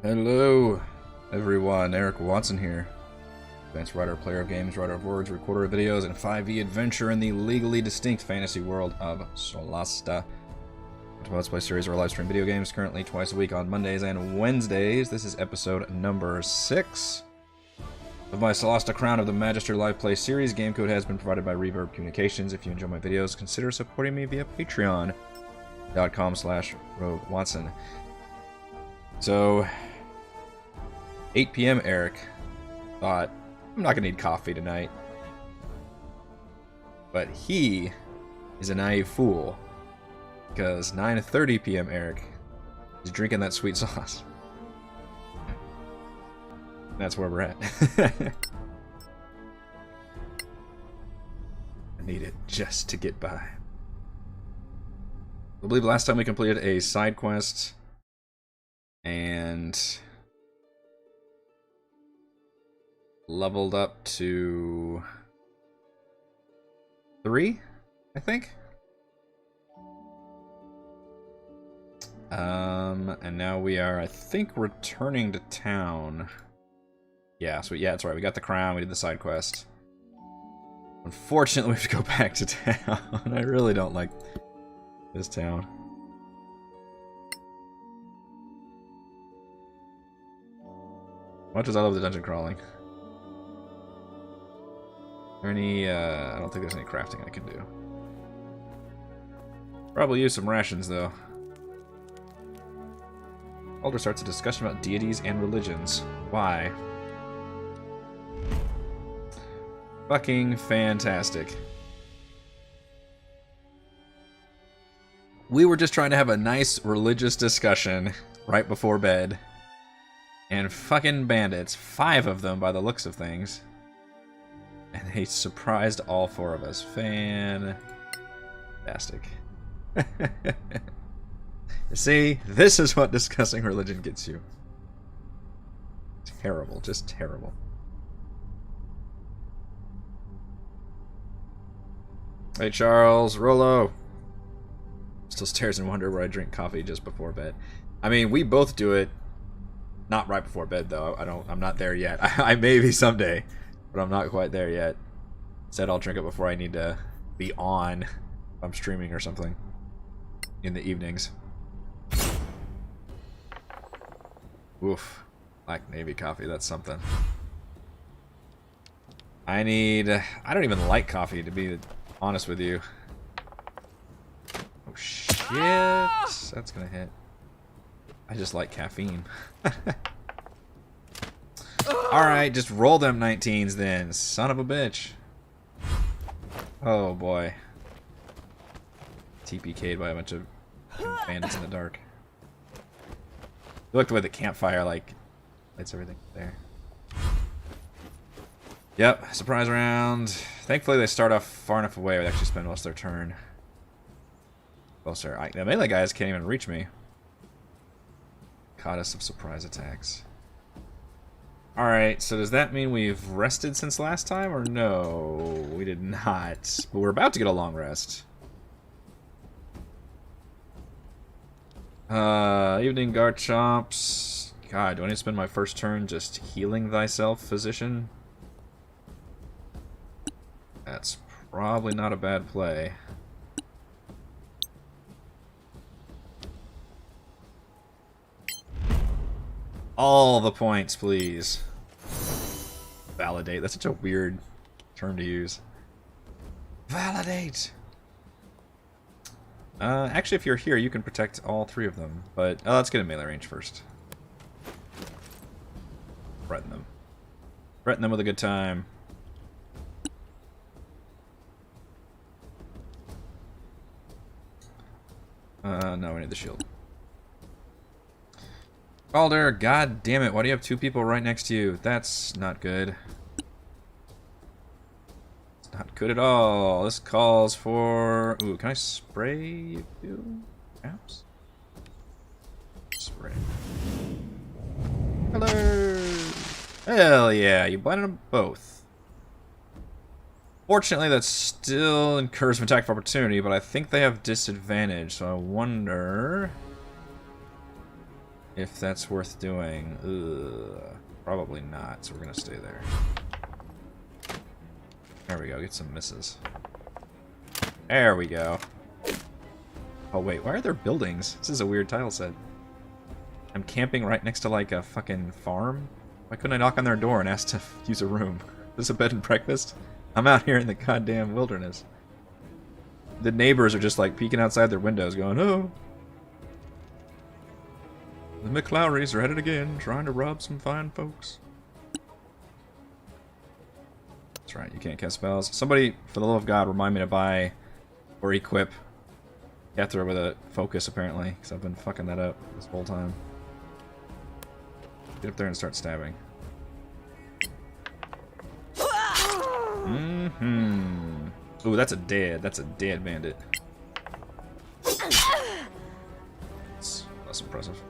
Hello, everyone. Eric Watson here. Advanced writer, player of games, writer of words, recorder of videos, and 5e adventure in the legally distinct fantasy world of Solasta. The Let's Play series or live stream video games currently twice a week on Mondays and Wednesdays. This is episode number 6 of my Solasta Crown of the Magister live play series. Game code has been provided by Reverb Communications. If you enjoy my videos, consider supporting me via patreon.com/RogueWatson. So, 8 p.m. Eric thought, I'm not going to need coffee tonight. But he is a naive fool. Because 9:30 p.m. Eric is drinking that sweet sauce. That's where we're at. I need it just to get by. I believe last time we completed a side quest and leveled up to 3, I think. And now we are, I think, returning to town. Yeah, so yeah, that's right. We got the crown. We did the side quest. Unfortunately, we have to go back to town. I really don't like this town. Much as I love the dungeon crawling. Are there any, I don't think there's any crafting I can do. Probably use some rations, though. Alder starts a discussion about deities and religions. Why? Fucking fantastic. We were just trying to have a nice religious discussion right before bed. And fucking bandits, 5 of them by the looks of things. And they surprised all 4 of us. Fantastic. See, this is what discussing religion gets you. Terrible, just terrible. Hey Charles, Rolo. Still stares in wonder where I drink coffee just before bed. I mean, we both do it. Not right before bed though. I'm not there yet. I may be someday, but I'm not quite there yet. Said I'll drink it before I need to be on. If I'm streaming or something in the evenings. Oof. Black Navy coffee, that's something. I don't even like coffee, to be honest with you. Oh shit. That's gonna hit. I just like caffeine. Alright, just roll them 19s then. Son of a bitch. Oh boy. TPK'd by a bunch of bandits in the dark. Look the way the campfire, like, lights everything there. Yep, surprise round. Thankfully they start off far enough away where they actually spend most of their turn. Closer. The melee guys can't even reach me. Caught us of surprise attacks. Alright, so does that mean we've rested since last time, or no? We did not. But we're about to get a long rest. Evening Garchomps. God, do I need to spend my first turn just healing thyself, physician? That's probably not a bad play. All the points, please. Validate. That's such a weird term to use. Validate! Actually, if you're here, you can protect all 3 of them. But, let's get in melee range first. Threaten them. Threaten them with a good time. No, we need the shield. Alder, god damn it, why do you have 2 people right next to you? That's not good. It's not good at all. This calls for... Ooh, can I spray you? Perhaps? Spray. Hello! Hell yeah, you blinded them both. Fortunately, that still incurs an attack of opportunity, but I think they have disadvantage, so I wonder... If that's worth doing. Ugh, probably not, so we're gonna stay there. There we go, get some misses. There we go. Oh wait, why are there buildings? This is a weird tile set. I'm camping right next to like a fucking farm? Why couldn't I knock on their door and ask to use a room? Is this a bed and breakfast? I'm out here in the goddamn wilderness. The neighbors are just like peeking outside their windows going, oh! The McClowrys are at it again, trying to rob some fine folks. That's right, you can't cast spells. Somebody, for the love of God, remind me to buy or equip Kethra with a focus, apparently, because I've been fucking that up this whole time. Get up there and start stabbing. Mm-hmm. Ooh, that's a dead. That's a dead bandit. It's less impressive.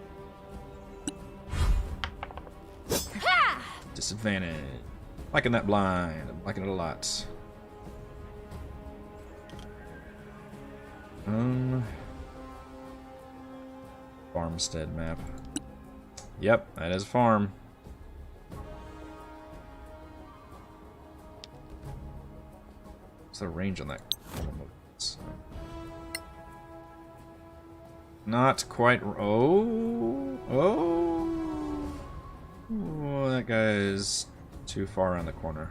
Disadvantage. Liking that blind. I'm liking it a lot. Farmstead map. Yep, that is a farm. What's the range on that? Not quite. Oh, that guy is too far around the corner.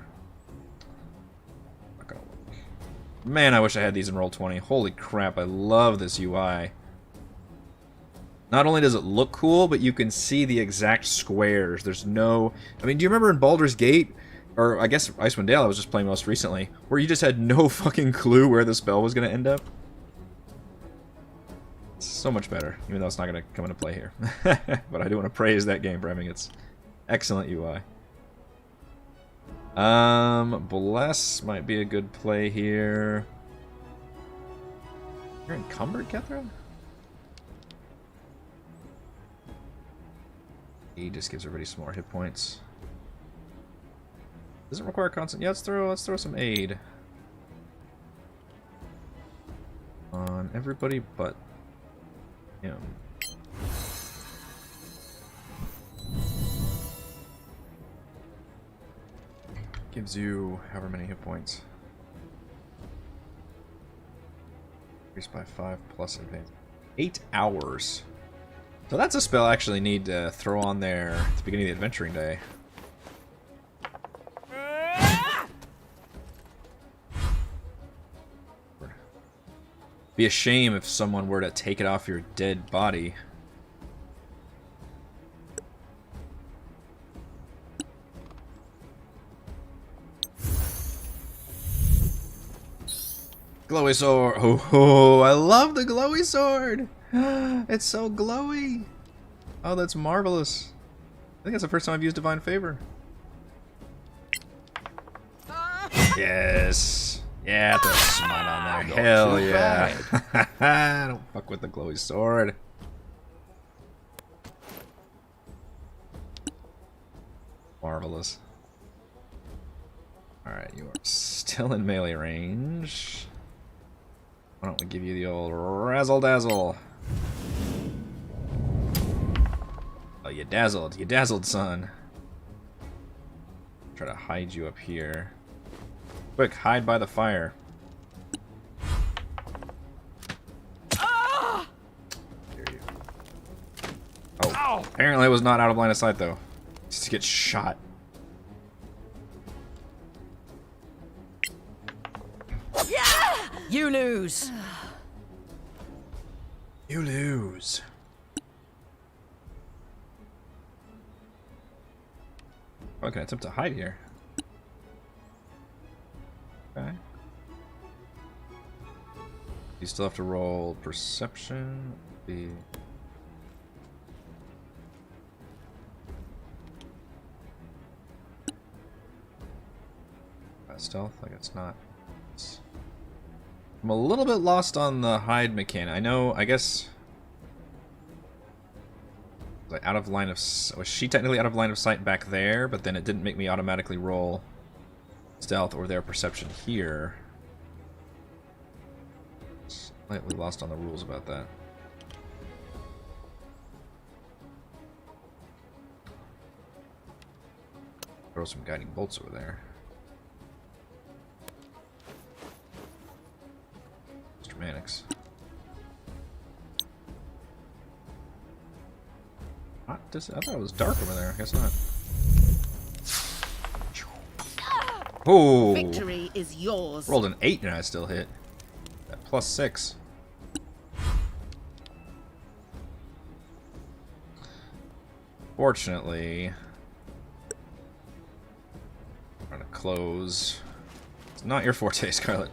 Not gonna work. Man, I wish I had these in Roll20. Holy crap, I love this UI. Not only does it look cool, but you can see the exact squares. There's no... I mean, do you remember in Baldur's Gate, or I guess Icewind Dale I was just playing most recently, where you just had no fucking clue where the spell was going to end up? It's so much better, even though it's not going to come into play here. But I do want to praise that game for having its excellent UI. Bless might be a good play here. You're encumbered, Kethra? He just gives everybody some more hit points. Doesn't require constant. Yeah, let's throw some aid on everybody but him. Gives you however many hit points. Increased by 5 plus advance. 8 hours. So that's a spell I actually need to throw on there at the beginning of the adventuring day. Be a shame if someone were to take it off your dead body. Glowy sword. Oh, I love the glowy sword. It's so glowy. Oh, that's marvelous. I think that's the first time I've used Divine Favor. Yes. Yeah, throw a smite on there. Hell yeah. Don't fuck with the glowy sword. Marvelous. Alright, you are still in melee range. Why don't we give you the old razzle dazzle? Oh, you dazzled. You dazzled, son. Try to hide you up here. Quick, hide by the fire. Here you. Oh, apparently I was not out of line of sight, though. Just to get shot. You lose. You lose. Okay, attempt to hide here. Okay. You still have to roll perception. Stealth, like it's not. I'm a little bit lost on the hide mechanic. I know, I guess... Like out of line of... Was she technically out of line of sight back there, but then it didn't make me automatically roll stealth or their perception here. Slightly lost on the rules about that. throw some guiding bolts over there. Mr. Mannix. I thought it was dark over there. I guess not. Oh! Victory is yours. Rolled an 8 and I still hit. That +6. Fortunately, I'm trying to close. It's not your forte, Scarlet.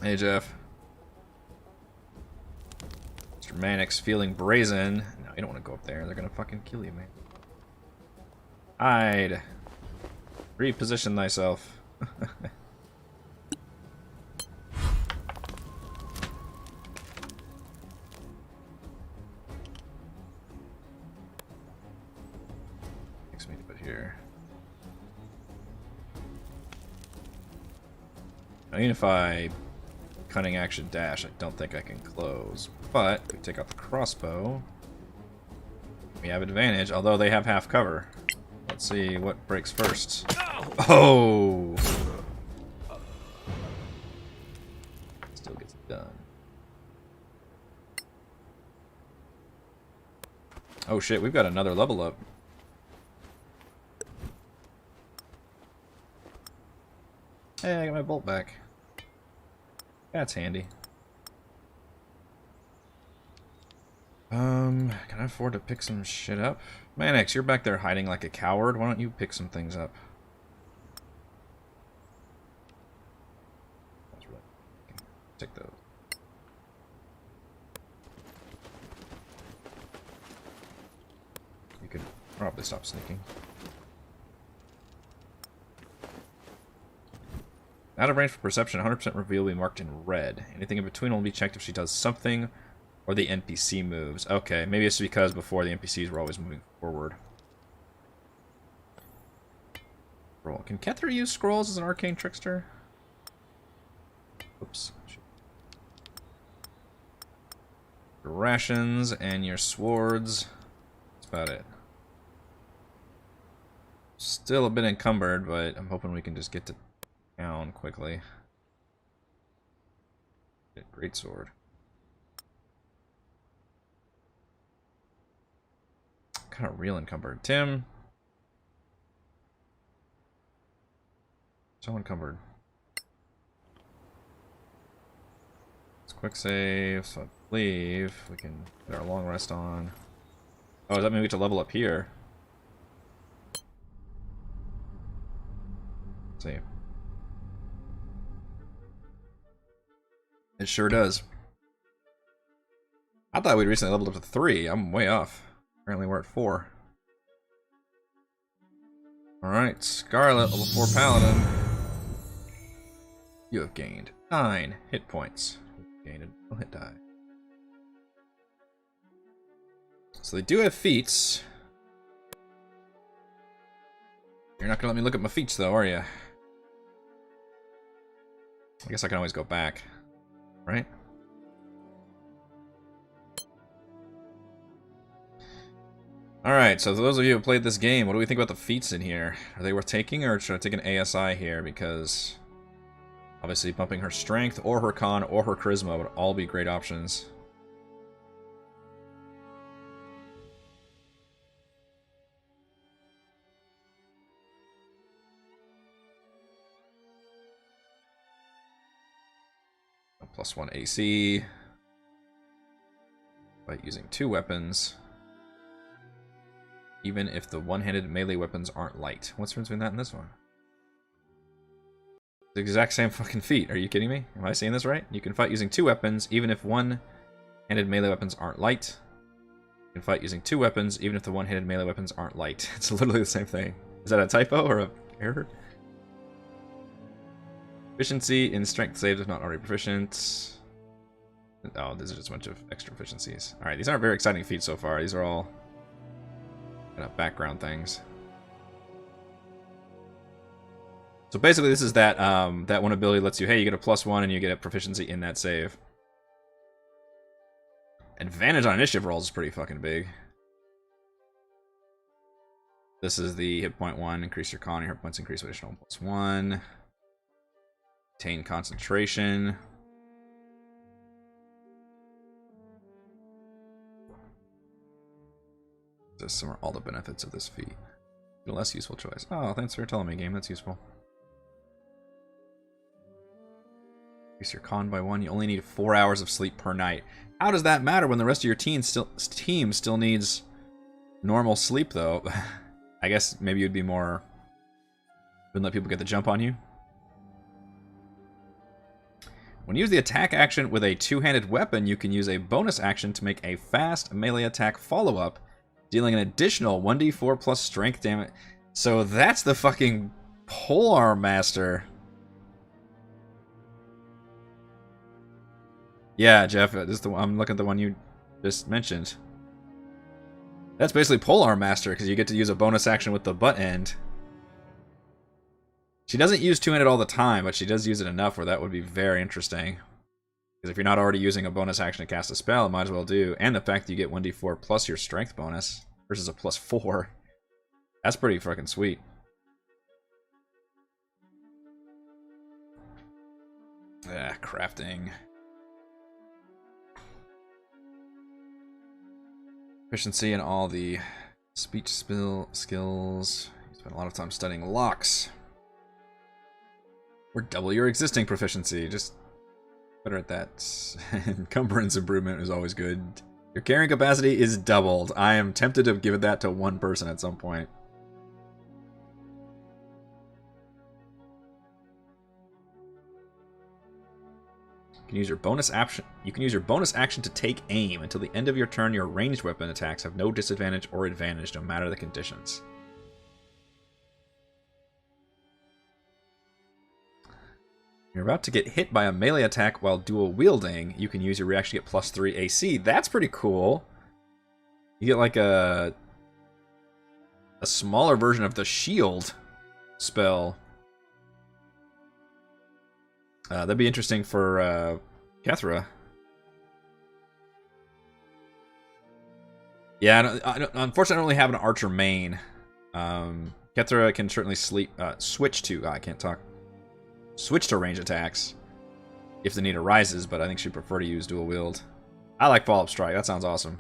Hey, Jeff. Mr. Mannix feeling brazen. No, you don't want to go up there. They're gonna fucking kill you, man. Hide. Reposition thyself. Takes me to put here. Now, even if I cunning action dash, I don't think I can close. But if we take out the crossbow, we have advantage, although they have half cover. Let's see what breaks first. Oh! Still gets it done. Oh shit, we've got another level up. Hey, I got my bolt back. That's handy. Can I afford to pick some shit up? Mannix, you're back there hiding like a coward. Why don't you pick some things up? That's right. Take those. You could probably stop sneaking. Out of range for perception, 100% reveal will be marked in red. Anything in between will be checked if she does something or the NPC moves. Okay, maybe it's because before the NPCs were always moving forward. Roll. Can Kethra use scrolls as an arcane trickster? Oops. Your rations and your swords. That's about it. Still a bit encumbered, but I'm hoping we can just get to town quickly. Great sword. Kind of real encumbered. Tim. So encumbered. Let's quick save, so I believe we can put our long rest on. Oh, does that mean we get to level up here? Let's see. It sure does. I thought we'd recently leveled up to 3. I'm way off. Apparently we're at 4. Alright, Scarlet, level 4 Paladin. You have gained 9 hit points. Gained a hit die. So they do have feats. You're not gonna let me look at my feats though, are you? I guess I can always go back, right? Alright, so for those of you who have played this game, what do we think about the feats in here? Are they worth taking, or should I take an ASI here? Because obviously bumping her strength, or her con, or her charisma would all be great options. +1 AC. By using 2 weapons. Even if the one-handed melee weapons aren't light. What's the difference between that and this one? The exact same fucking feat. Are you kidding me? Am I saying this right? You can fight using 2 weapons, even if one-handed melee weapons aren't light. You can fight using 2 weapons, even if the one-handed melee weapons aren't light. It's literally the same thing. Is that a typo or a error? Efficiency in strength saves if not already proficient. Oh, these are just a bunch of extra efficiencies. Alright, these aren't very exciting feats so far. These are all kind of background things. So basically this is that that one ability lets you, hey, you get a +1 and you get a proficiency in that save. Advantage on initiative rolls is pretty fucking big. This is the hit point 1. Increase your con. Your hit points increase with additional +1. Retain concentration. This are all the benefits of this feat. A less useful choice. Oh, thanks for telling me, game. That's useful. Increase your con by 1. You only need 4 hours of sleep per night. How does that matter when the rest of your team still needs normal sleep, though? I guess maybe you'd be more... Wouldn't let people get the jump on you. When you use the attack action with a two-handed weapon, you can use a bonus action to make a fast melee attack follow-up, dealing an additional 1d4 plus strength damage. So that's the fucking Polearm Master. Yeah, Jeff, this is I'm looking at the one you just mentioned. That's basically Polearm Master, because you get to use a bonus action with the butt end. She doesn't use two-handed all the time, but she does use it enough where that would be very interesting. Because if you're not already using a bonus action to cast a spell, it might as well do. And the fact that you get 1d4 plus your strength bonus versus a +4. That's pretty fucking sweet. Ah, crafting. Efficiency in all the speech skills. You spend a lot of time studying locks. Or double your existing proficiency. Just better at that. Encumbrance improvement is always good. Your carrying capacity is doubled. I am tempted to give that to one person at some point. You can use your bonus action. You can use your bonus action to take aim. Until the end of your turn, your ranged weapon attacks have no disadvantage or advantage, no matter the conditions. You're about to get hit by a melee attack while dual wielding. You can use your reaction to get +3 AC. That's pretty cool. You get like a smaller version of the shield spell. That'd be interesting for Kethra. Yeah, unfortunately, I don't really have an archer main. Kethra can certainly switch to. I can't talk. Switch to range attacks if the need arises, but I think she'd prefer to use dual wield. I like follow-up strike. That sounds awesome.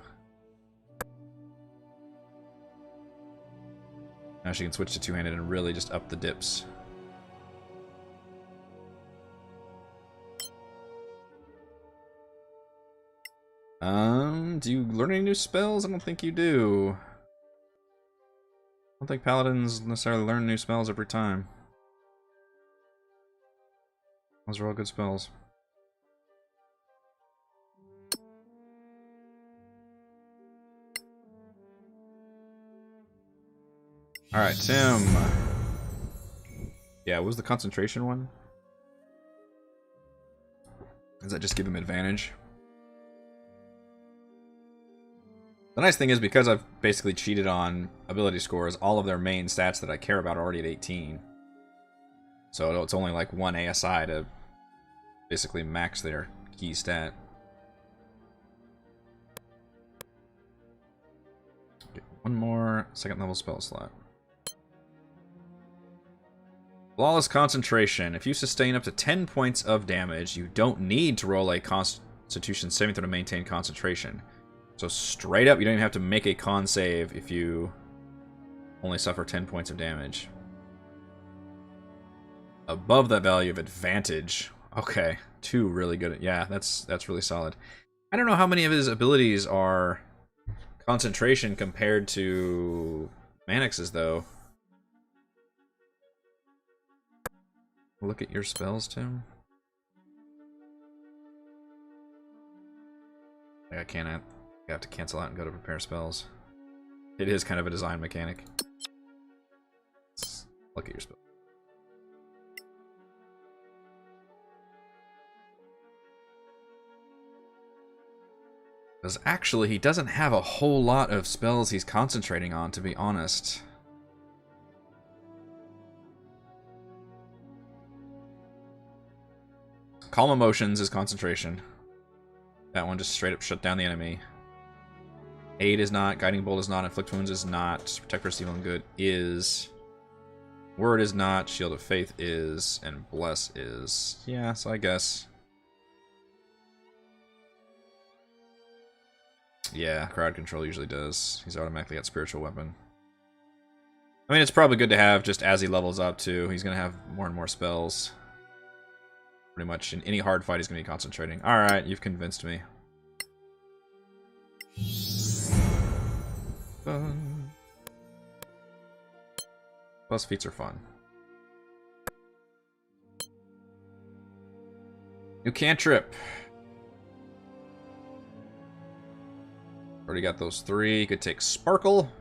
Now she can switch to two-handed and really just up the dips. Do you learn any new spells? I don't think you do. I don't think paladins necessarily learn new spells every time. Those are all good spells. Alright, Tim. Yeah, what was the concentration one? Does that just give him advantage? The nice thing is, because I've basically cheated on ability scores, all of their main stats that I care about are already at 18. So it's only like one ASI to basically max their key stat. Get one more second level spell slot. Flawless Concentration. If you sustain up to 10 points of damage, you don't need to roll a Constitution saving throw to maintain concentration. So straight up, you don't even have to make a con save if you only suffer 10 points of damage. Above that value of advantage. Okay, 2 really good. Yeah, that's really solid. I don't know how many of his abilities are concentration compared to Mannix's, though. Look at your spells, Tim. I can't. I have to cancel out and go to prepare spells. It is kind of a design mechanic. Let's look at your spells. Because actually, he doesn't have a whole lot of spells he's concentrating on, to be honest. Calm Emotions is concentration. That one just straight up shut down the enemy. Aid is not, Guiding Bolt is not, Inflict Wounds is not, Protect Versus Evil and Good is, Word is not, Shield of Faith is, and Bless is. Yeah, so I guess. Yeah, Crowd Control usually does. He's automatically got Spiritual Weapon. I mean, it's probably good to have just as he levels up, too. He's going to have more and more spells. Pretty much in any hard fight, he's going to be concentrating. Alright, you've convinced me. Plus feats are fun. New cantrip. Already got those 3. You could take Sparkle.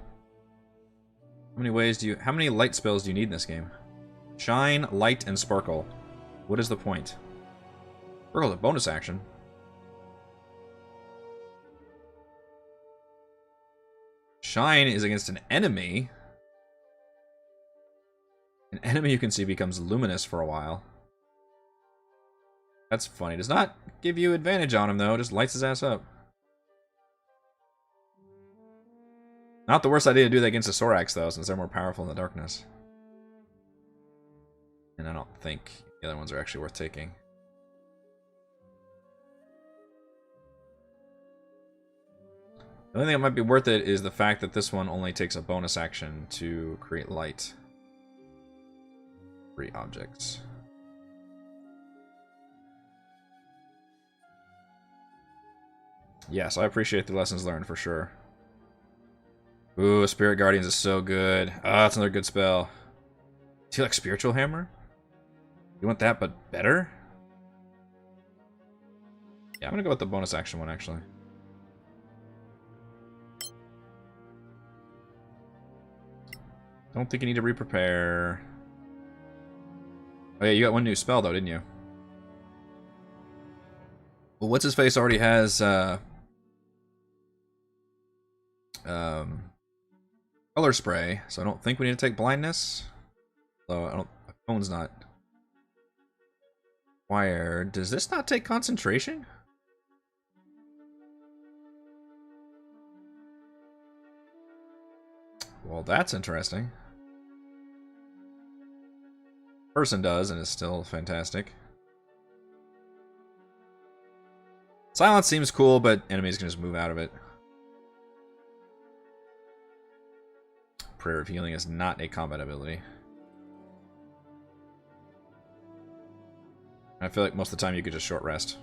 How many light spells do you need in this game? Shine, Light, and Sparkle. What is the point? Sparkle's a bonus action. Shine is against an enemy. An enemy you can see becomes luminous for a while. That's funny. Does not give you advantage on him, though. Just lights his ass up. Not the worst idea to do that against a Sorax, though, since they're more powerful in the darkness. And I don't think the other ones are actually worth taking. The only thing that might be worth it is the fact that this one only takes a bonus action to create light. 3 objects. Yes, I appreciate the lessons learned for sure. Ooh, Spirit Guardians is so good. Ah, that's another good spell. Do you like Spiritual Hammer? You want that, but better? Yeah, I'm gonna go with the bonus action one, actually. Don't think you need to re-prepare. Oh yeah, you got one new spell, though, didn't you? Well, What's-His-Face already has, Color Spray, so I don't think we need to take Blindness. Though I don't. Phone's not required. Does this not take Concentration? Well, that's interesting. Person does, and is still fantastic. Silence seems cool, but enemies can just move out of it. Prayer of Healing is not a combat ability. I feel like most of the time you could just short rest.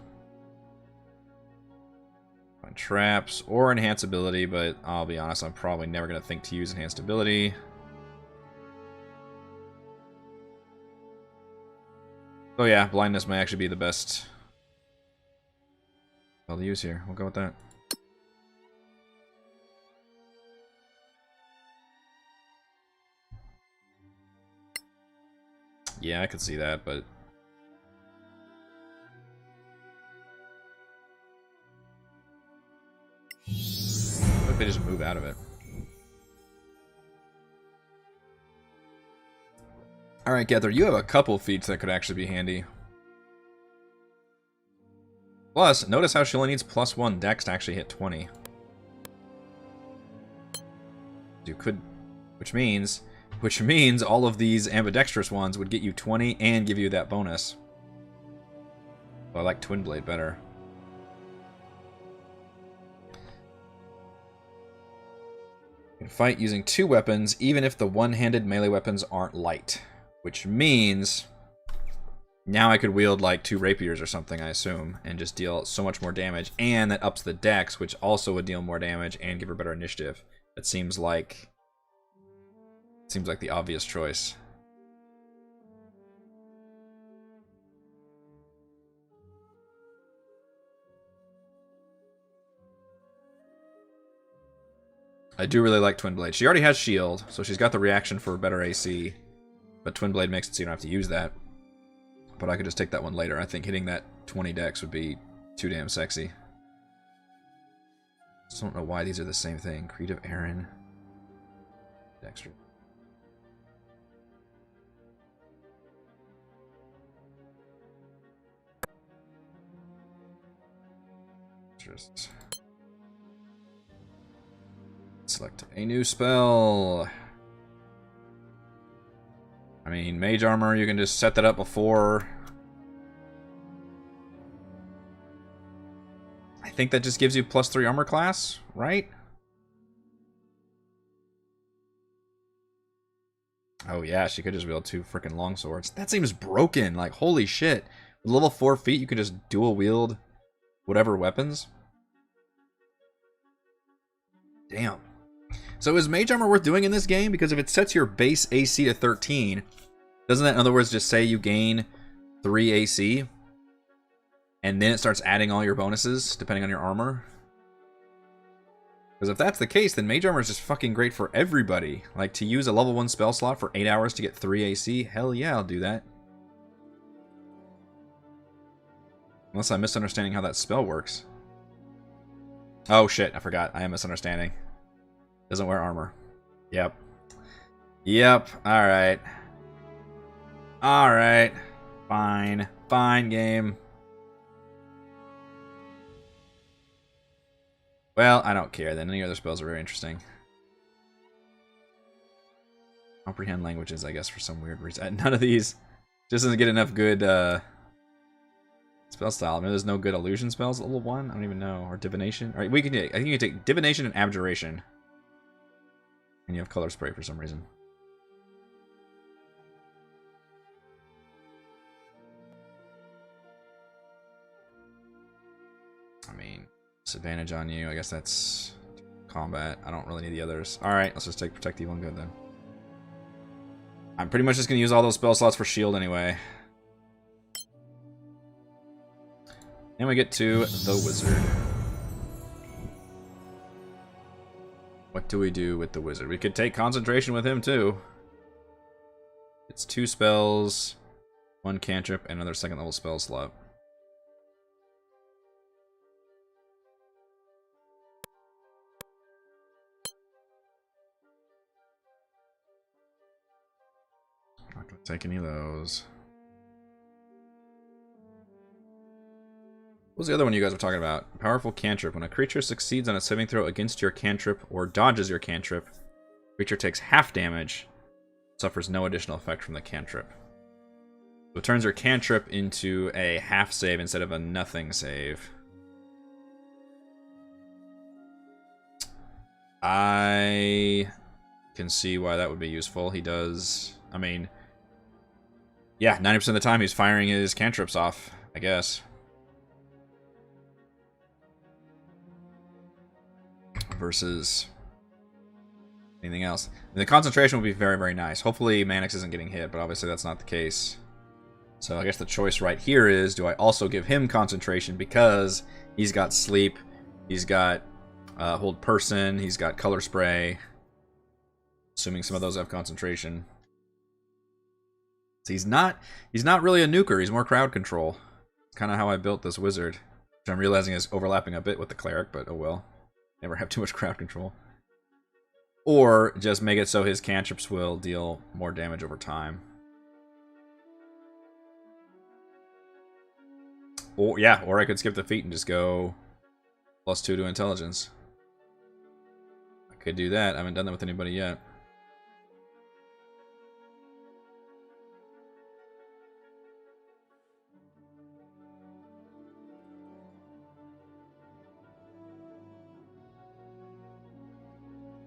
Find traps or enhance ability, but I'll be honest, I'm probably never going to think to use enhanced ability. Oh yeah, blindness may actually be the best spell to use here. We'll go with that. Yeah, I could see that, but what if they just move out of it? Alright, Gether, you have a couple feats that could actually be handy. Plus, notice how she only needs +1 dex to actually hit 20. You could, which means all of these ambidextrous ones would get you 20 and give you that bonus. Well, I like Twin Blade better. You can fight using 2 weapons, even if the one-handed melee weapons aren't light. Which means now I could wield like 2 rapiers or something, I assume, and just deal so much more damage. And that ups the dex, which also would deal more damage and give her better initiative. That seems like the obvious choice. I do really like Twin Blade. She already has shield, so she's got the reaction for better AC. But Twin Blade makes it so you don't have to use that. But I could just take that one later. I think hitting that 20 dex would be too damn sexy. Just don't know why these are the same thing. Creed of Aaron. Dexter. Just Select a new spell. I mean, Mage Armor, you can just set that up before. I think that just gives you +3 armor class, right? Oh yeah, she could just wield 2 freaking longswords. That seems broken. Like, holy shit. With level 4 feet, you can just dual wield whatever weapons. Damn. So is Mage Armor worth doing in this game? Because if it sets your base AC to 13, doesn't that in other words just say you gain 3 AC? And then it starts adding all your bonuses depending on your armor? Because if that's the case, then Mage Armor is just fucking great for everybody. Like, to use a level 1 spell slot for 8 hours to get 3 AC? Hell yeah, I'll do that. Unless I'm misunderstanding how that spell works. Oh shit, I forgot. I am misunderstanding. Doesn't wear armor. Yep. Yep, alright. Alright. Fine. Fine, game. Well, I don't care then. Any other spells are very interesting. Comprehend languages, I guess, for some weird reason. None of these just doesn't get enough good spell style. I mean, there's no good illusion spells at level 1. I don't even know. Or divination. All right, we can. I think you can take divination and abjuration, and you have color spray for some reason. I mean, disadvantage on you. I guess that's combat. I don't really need the others. All right, let's just take protect evil and good then. I'm pretty much just gonna use all those spell slots for shield anyway. And we get to the wizard. What do we do with the wizard? We could take concentration with him too. It's 2 spells, 1 cantrip, and another 2nd level spell slot. Not gonna take any of those. What was the other one you guys were talking about? Powerful cantrip. When a creature succeeds on a saving throw against your cantrip or dodges your cantrip, creature takes half damage, suffers no additional effect from the cantrip. So it turns your cantrip into a half save instead of a nothing save. I can see why that would be useful. He does, I mean, yeah, 90% of the time he's firing his cantrips off, I guess. Versus anything else. And the concentration will be very, very nice. Hopefully Manix isn't getting hit, but obviously that's not the case. So I guess the choice right here is, do I also give him concentration because he's got sleep, he's got hold person, he's got color spray, assuming some of those have concentration. So he's not really a nuker, he's more crowd control. It's kind of how I built this wizard, which I'm realizing is overlapping a bit with the cleric, but oh well. Never have too much crowd control. Or just make it so his cantrips will deal more damage over time. Or yeah, or I could skip the feat and just go +2 to intelligence. I could do that. I haven't done that with anybody yet.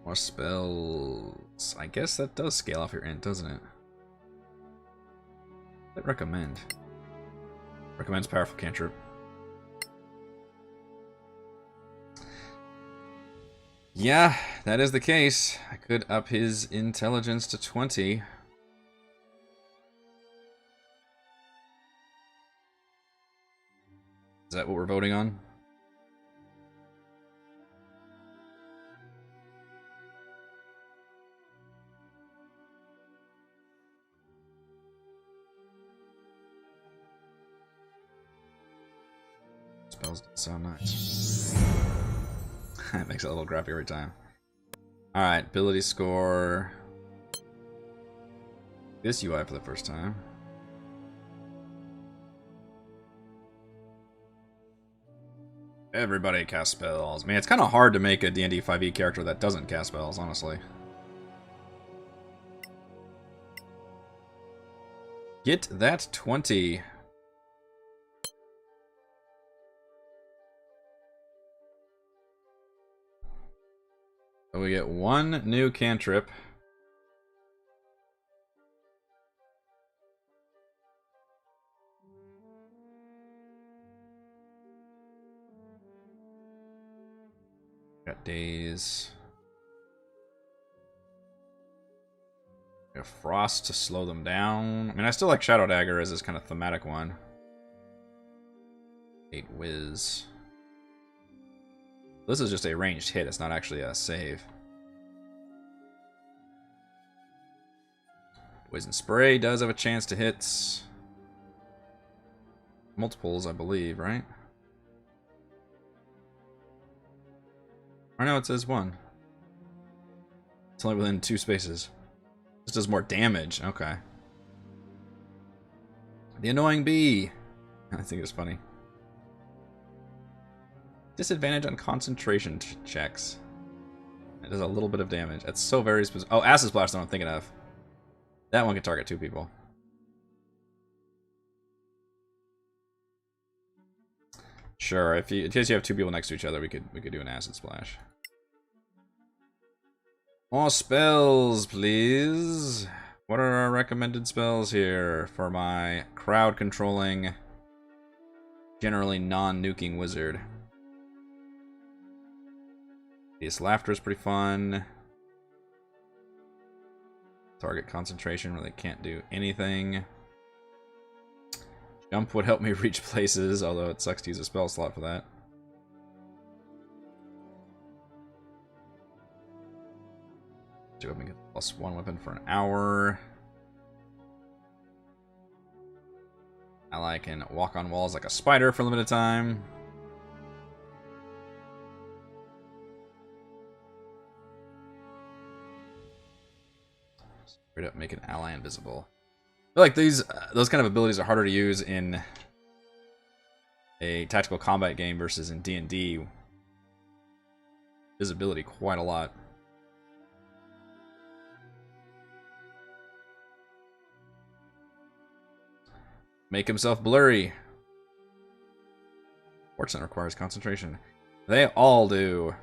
More spells. I guess that does scale off your int, doesn't it? I'd recommend. Recommends powerful cantrip. Yeah, that is the case. I could up his intelligence to 20. Is that what we're voting on? Spells sound nice. That makes it a little graphic every time. Alright, ability score. This UI for the first time. Everybody casts spells. Man, it's kind of hard to make a D&D 5e character that doesn't cast spells, honestly. Get that 20. So we get one new cantrip. Got days. Got frost to slow them down. I mean, I still like Shadow Dagger as this kind of thematic one. 8 whiz. This is just a ranged hit. It's not actually a save. Poison Spray does have a chance to hit multiples, I believe, right? I know it says 1. It's only within 2 spaces. This does more damage. Okay. The annoying bee. I think it's funny. Disadvantage on concentration checks. It does a little bit of damage. That's so very specific. Oh, Acid Splash, I'm thinking of. That one can target 2 people. Sure, in case you have 2 people next to each other, we could do an Acid Splash. More spells, please. What are our recommended spells here for my crowd-controlling, generally non-nuking wizard? Hideous Laughter is pretty fun. Target concentration really can't do anything. Jump would help me reach places, although it sucks to use a spell slot for that. Do let me get +1 weapon for an hour. Ally can walk on walls like a spider for a limited time. Straight up make an ally invisible. I feel like those kind of abilities are harder to use in a tactical combat game versus in D&D. Visibility quite a lot. Make himself blurry. Fortune requires concentration. They all do.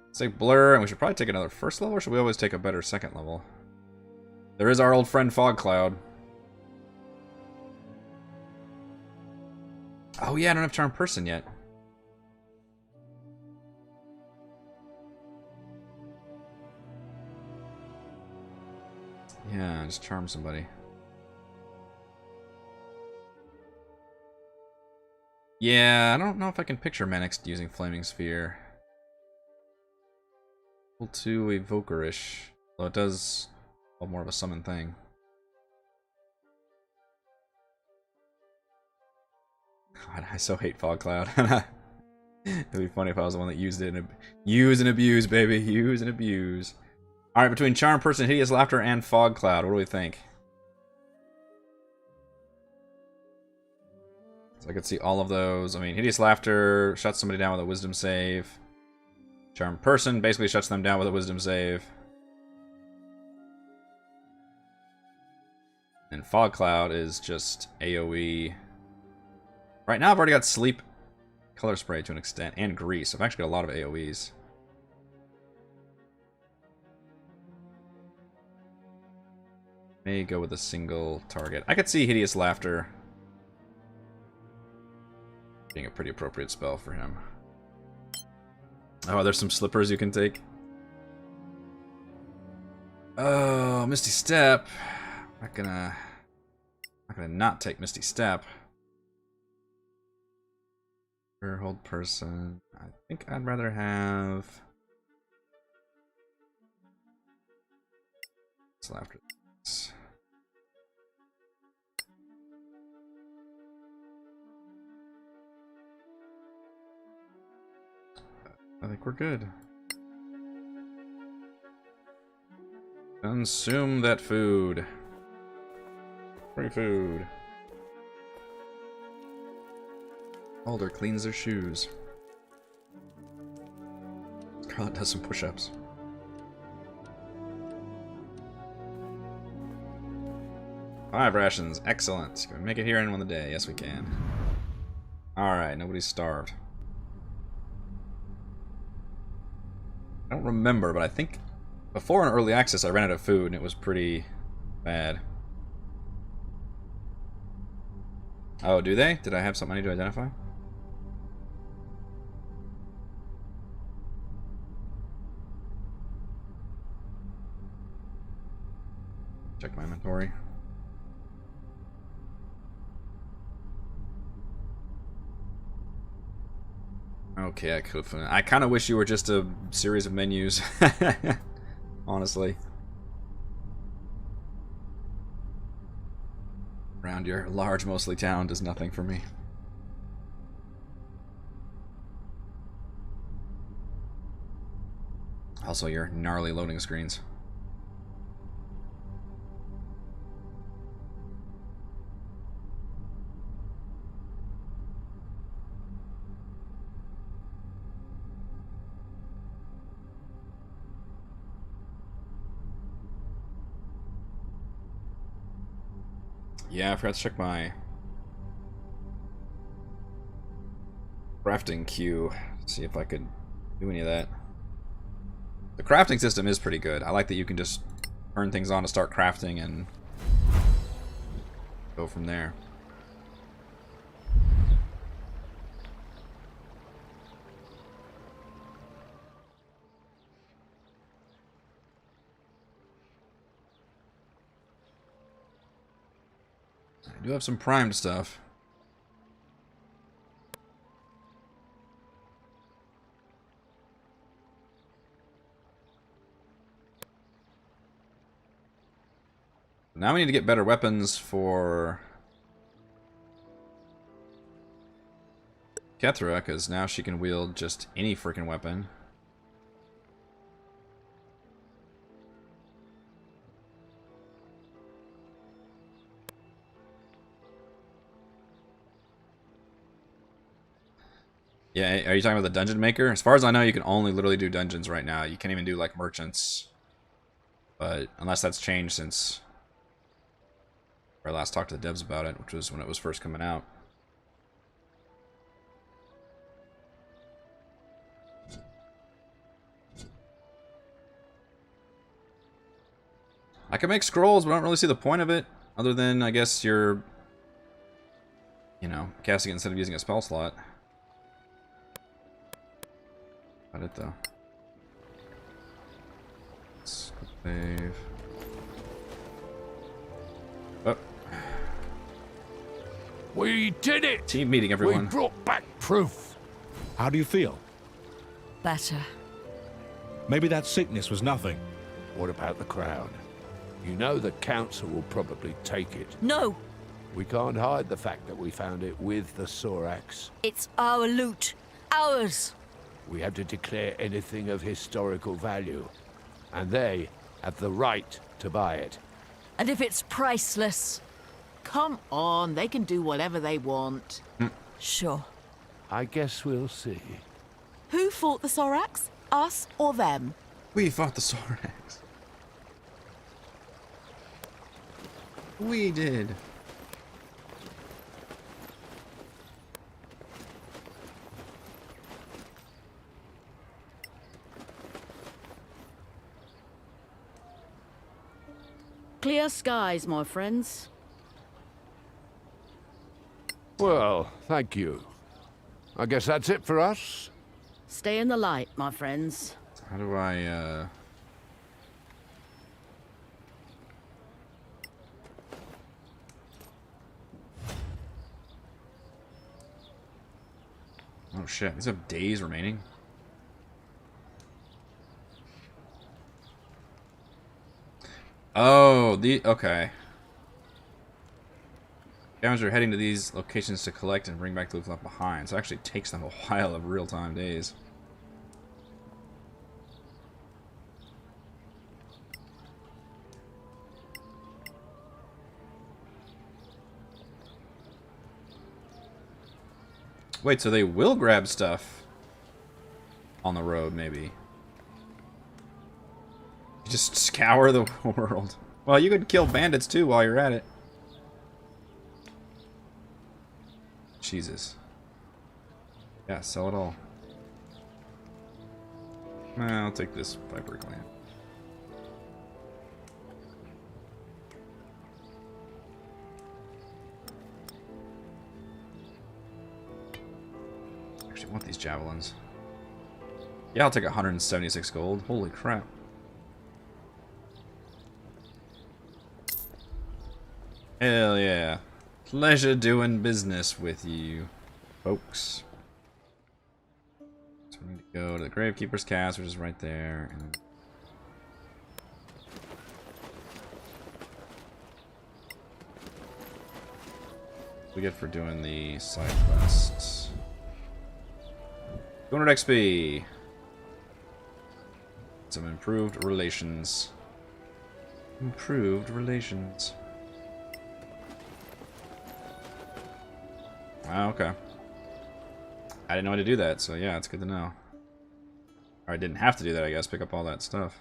Let's take blur, and we should probably take another first level, or should we always take a better second level? There is our old friend Fog Cloud. Oh yeah, I don't have Charm Person yet. Yeah, just charm somebody. Yeah, I don't know if I can picture Manix using Flaming Sphere. Level 2 Evokerish, though it does more of a summon thing. God, I so hate Fog Cloud. It'd be funny if I was the one that used it. Use and abuse, baby. Use and abuse. Alright, between Charm Person, Hideous Laughter, and Fog Cloud, what do we think? So I could see all of those. I mean, Hideous Laughter shuts somebody down with a Wisdom save. Charm Person basically shuts them down with a Wisdom save. And Fog Cloud is just AoE. Right now I've already got Sleep, Color Spray to an extent, and Grease. I've actually got a lot of AoEs. May go with a single target. I could see Hideous Laughter being a pretty appropriate spell for him. Oh, there's some slippers you can take. Oh, Misty Step. Not gonna not take Misty Step. Hold Person. I think I'd rather have. So after this. I think we're good. Consume that food. Free food. Alder cleans their shoes. Scarlet does some push-ups. Five rations. Excellent. Can we make it here in one day? Yes, we can. Alright, nobody's starved. I don't remember, but I think before in early access I ran out of food and it was pretty bad. Oh, do they? Did I have something I need to identify? Check my inventory. Okay, I could have. I kind of wish you were just a series of menus. Honestly. Around your large, mostly town does nothing for me. Also, your gnarly loading screens. Yeah, I forgot to check my crafting queue. See if I could do any of that. The crafting system is pretty good. I like that you can just turn things on to start crafting and go from there. I do have some primed stuff. Now we need to get better weapons for Kethra, because now she can wield just any freaking weapon. Yeah, are you talking about the dungeon maker? As far as I know, you can only literally do dungeons right now. You can't even do like merchants. But unless that's changed since I last talked to the devs about it, which was when it was first coming out. I can make scrolls, but I don't really see the point of it. Other than, I guess, you're, you know, casting it instead of using a spell slot. About it, though. Let's save. Oh. We did it! Team meeting, everyone. We brought back proof. How do you feel? Better. Maybe that sickness was nothing. What about the crown? You know the council will probably take it. No! We can't hide the fact that we found it with the Sorax. It's our loot. Ours! We have to declare anything of historical value. And they have the right to buy it. And if it's priceless? Come on, they can do whatever they want. Sure. I guess we'll see. Who fought the Sorax? Us or them? We fought the Sorax. We did. Clear skies, my friends. Well, thank you. I guess that's it for us. Stay in the light, my friends. How do I, Oh shit, these have days remaining. Oh, okay. Scavengers are heading to these locations to collect and bring back the loot left behind, so it actually takes them a while of real-time days. Wait, so they will grab stuff on the road, maybe. Just scour the world. Well, you could kill bandits too while you're at it. Jesus. Yeah, sell it all. I'll take this Viper Clan. Actually, I want these javelins. Yeah, I'll take 176 gold. Holy crap. Hell yeah. Pleasure doing business with you, folks. So we need to go to the Gravekeeper's Cast, which is right there. And we get for doing the side quests. 200 XP. Some improved relations. Improved relations. Oh, okay. I didn't know how to do that, so yeah, it's good to know. Or I didn't have to do that, I guess. Pick up all that stuff.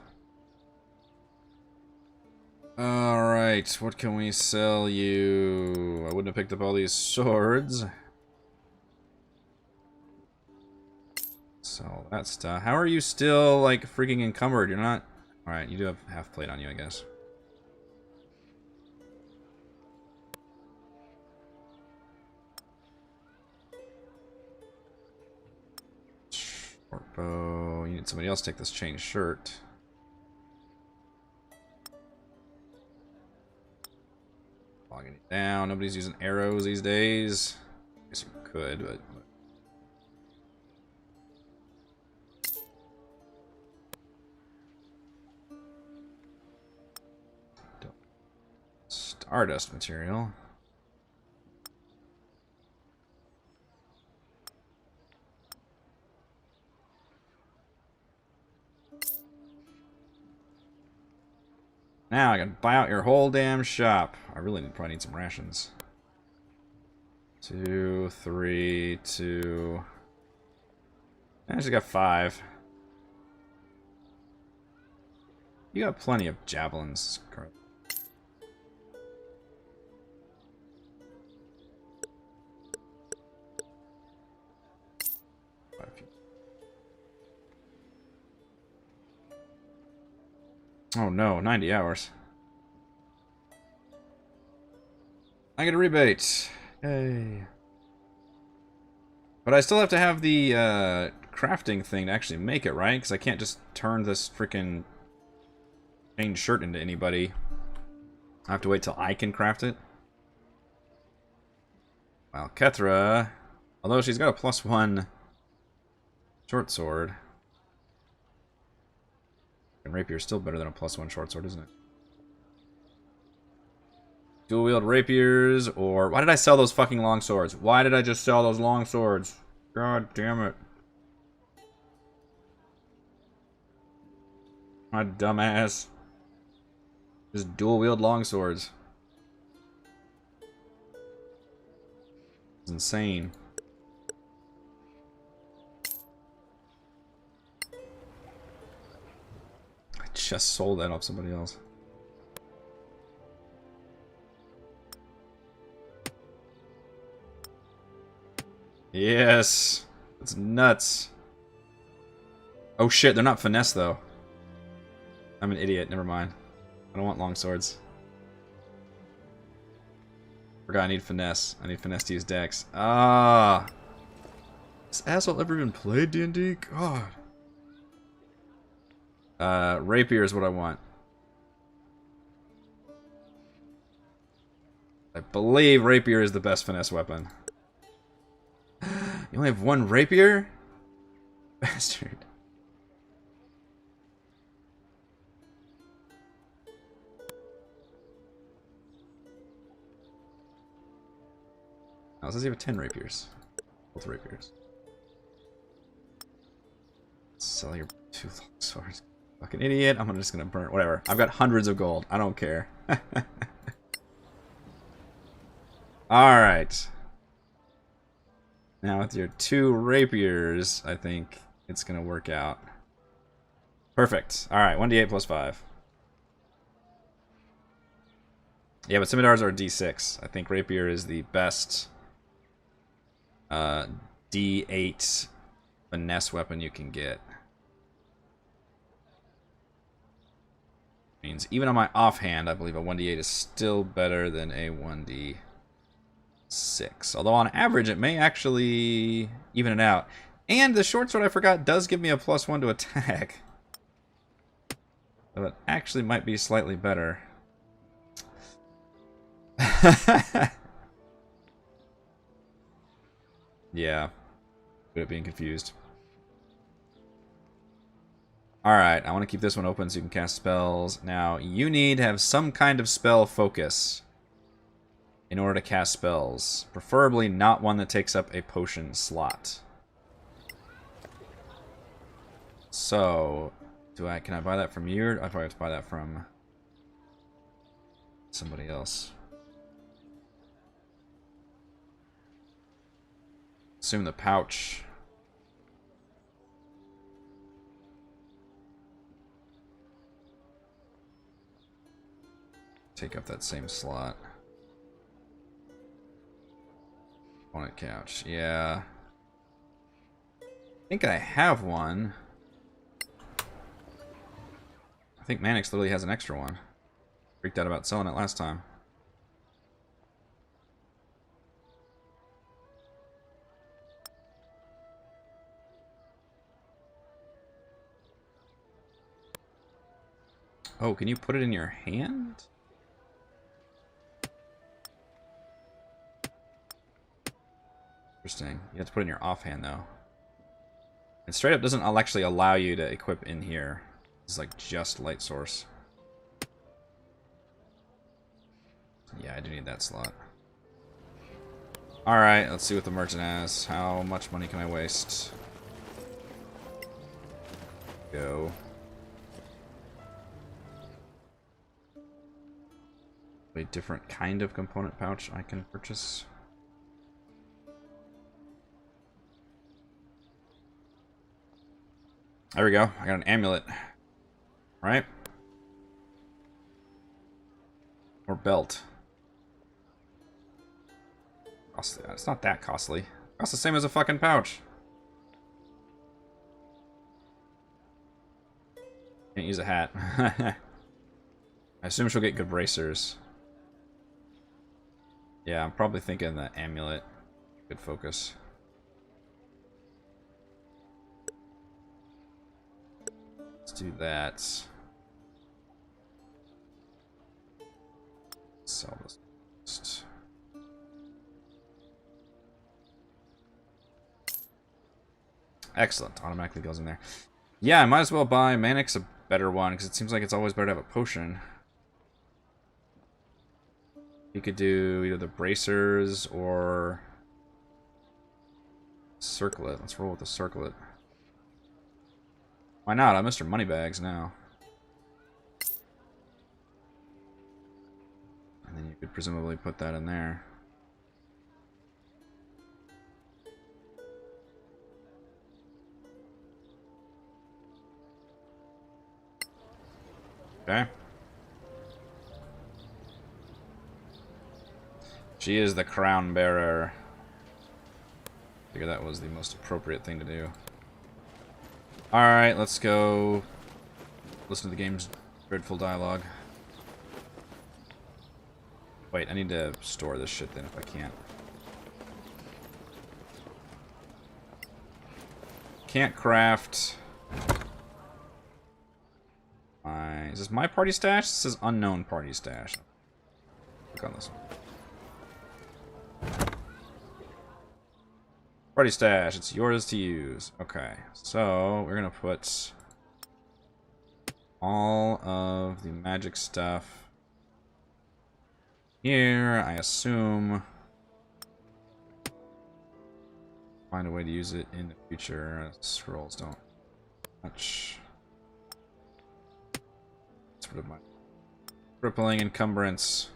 Alright, what can we sell you? I wouldn't have picked up all these swords. Sell that stuff. How are you still, like, freaking encumbered? You're not... Alright, you do have half plate on you, I guess. Short bow. You need somebody else to take this chain shirt. Logging it down. Nobody's using arrows these days. I guess you could, but... Stardust material. Now I can buy out your whole damn shop. I really probably need some rations. 2, 3, 2. I actually got 5. You got plenty of javelins, Carl. Oh no, 90 hours. I get a rebate. Yay. But I still have to have the crafting thing to actually make it, right? Because I can't just turn this freaking chain shirt into anybody. I have to wait till I can craft it. Well, Kethra, although she's got a +1 short sword. And rapier is still better than a +1 short sword, isn't it? Dual wield rapiers, or why did I sell those fucking long swords? Why did I just sell those long swords? God damn it. My dumbass. Just dual wield long swords. It's insane. Just sold that off somebody else. Yes. It's nuts. Oh shit, they're not finesse though. I'm an idiot, never mind. I don't want long swords. Forgot I need finesse. I need finesse to use dex. Ah. Has asshole ever even played D&D? God. Rapier is what I want. I believe rapier is the best finesse weapon. You only have one rapier? Bastard. Oh, it says you have 10 rapiers. Both rapiers. Sell your 2 long swords. Fucking idiot. I'm just gonna burn. Whatever. I've got hundreds of gold. I don't care. Alright. Now with your 2 rapiers, I think it's going to work out. Perfect. Alright, 1d8 plus 5. Yeah, but scimitars are d6. I think rapier is the best d8 finesse weapon you can get. Means even on my offhand, I believe a 1d8 is still better than a 1d6. Although on average, it may actually even it out. And the short sword, I forgot, does give me a +1 to attack. So it actually might be slightly better. Yeah. Good at being confused. Alright, I want to keep this one open so you can cast spells. Now, you need to have some kind of spell focus in order to cast spells. Preferably not one that takes up a potion slot. So, can I buy that from you, or do I probably have to buy that from somebody else? Assume the pouch. Take up that same slot. Opponent couch. Yeah. I think I have one. I think Mannix literally has an extra one. Freaked out about selling it last time. Oh, can you put it in your hand? Interesting. You have to put it in your offhand, though. And straight up doesn't actually allow you to equip in here. It's like just light source. Yeah, I do need that slot. Alright, let's see what the merchant has. How much money can I waste? Go. A different kind of component pouch I can purchase. There we go. I got an amulet. Right? Or belt. Costly. It's not that costly. Costs the same as a fucking pouch. Can't use a hat. I assume she'll get good bracers. Yeah, I'm probably thinking the amulet. Good focus. Let's do that. Sell this first. Excellent. Automatically goes in there. Yeah, I might as well buy Mannix a better one, because it seems like it's always better to have a potion. You could do either the bracers or circlet. Let's roll with the circlet. Why not? I'm Mr. Moneybags now. And then you could presumably put that in there. Okay. She is the crown bearer. I figure that was the most appropriate thing to do. Alright, let's go listen to the game's dreadful dialogue. Wait, I need to store this shit then if I can't. Can't craft. Is this my party stash? This says unknown party stash. Click on this one. Party stash, it's yours to use. Okay, so we're gonna put all of the magic stuff here. I assume find a way to use it in the future. Scrolls don't much. Let's rid of my crippling encumbrance.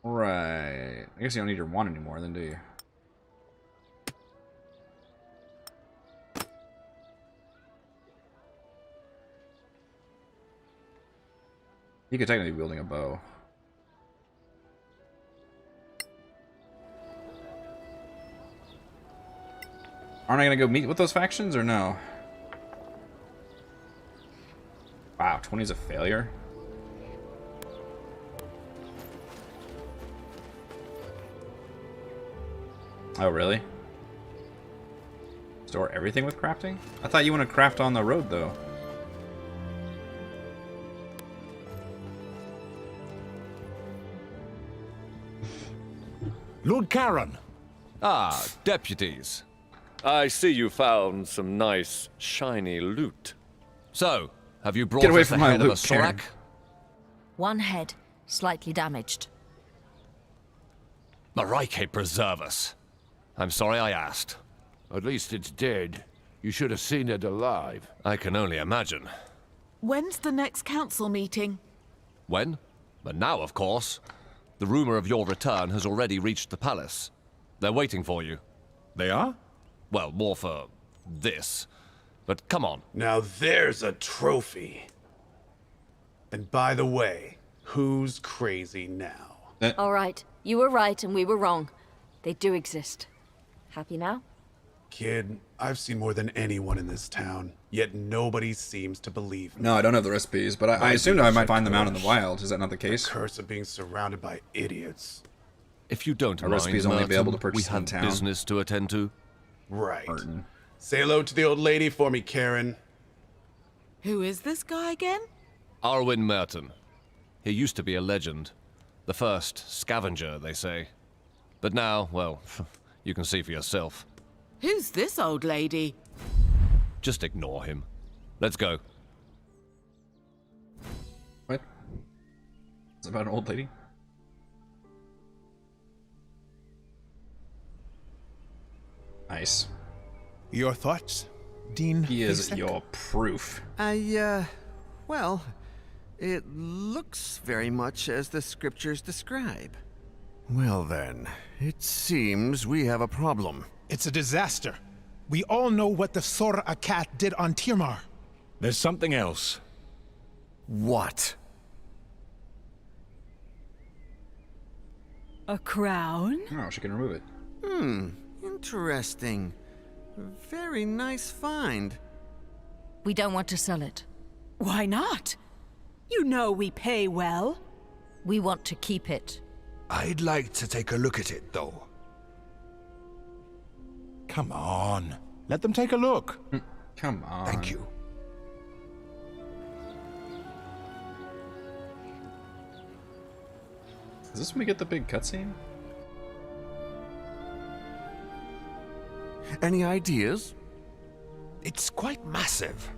Right. I guess you don't need your wand anymore, then, do you? You could technically be wielding a bow. Aren't I gonna go meet with those factions, or no? Wow, 20 is a failure? Oh, really? Store everything with crafting? I thought you want to craft on the road, though. Lord Karen! Ah, deputies. I see you found some nice, shiny loot. So, have you brought Get away us from the my head of a loot, Karen. Sorak? One head, slightly damaged. Marike preserve us. I'm sorry I asked. At least it's dead. You should have seen it alive. I can only imagine. When's the next council meeting? When? But now, of course. The rumor of your return has already reached the palace. They're waiting for you. They are? Well, more for this. But come on. Now there's a trophy. And by the way, who's crazy now? All right, you were right and we were wrong. They do exist. Happy now? Kid, I've seen more than anyone in this town, yet nobody seems to believe me. No, I don't have the recipes, but I assumed I might find them out in the wild. Is that not the case? The curse of being surrounded by idiots. If you don't Our mind, recipes only be able to purchase we have in town. business to attend to. Right. Martin. Say hello to the old lady for me, Karen. Who is this guy again? Arwen Merton. He used to be a legend. The first scavenger, they say. But now, well, you can see for yourself. Who's this old lady? Just ignore him. Let's go. What? It's about an old lady? Nice. Your thoughts, Dean? He is Vasek? your proof. Well, it looks very much as the scriptures describe. Well then, it seems we have a problem. It's a disaster. We all know what the Sora Akat did on Tirmar. There's something else. What? A crown? Oh, she can remove it. Interesting. Very nice find. We don't want to sell it. Why not? You know we pay well. We want to keep it. I'd like to take a look at it, though. Come on. Let them take a look. Come on. Thank you. Is this when we get the big cutscene? Any ideas? It's quite massive.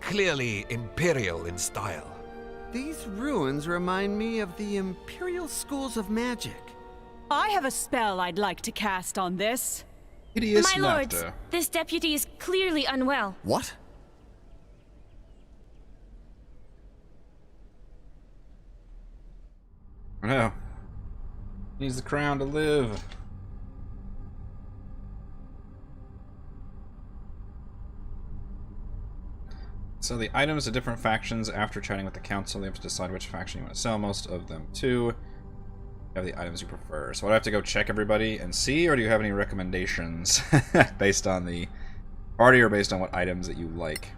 Clearly imperial in style. These ruins remind me of the Imperial Schools of Magic. I have a spell I'd like to cast on this. Hideous My lords, laughter. this deputy is clearly unwell. What? I know. Needs the crown to live. So the items of different factions, after chatting with the council, they have to decide which faction you want to sell most of them to. You have the items you prefer. So I have to go check everybody and see, or do you have any recommendations based on the party or based on what items that you like?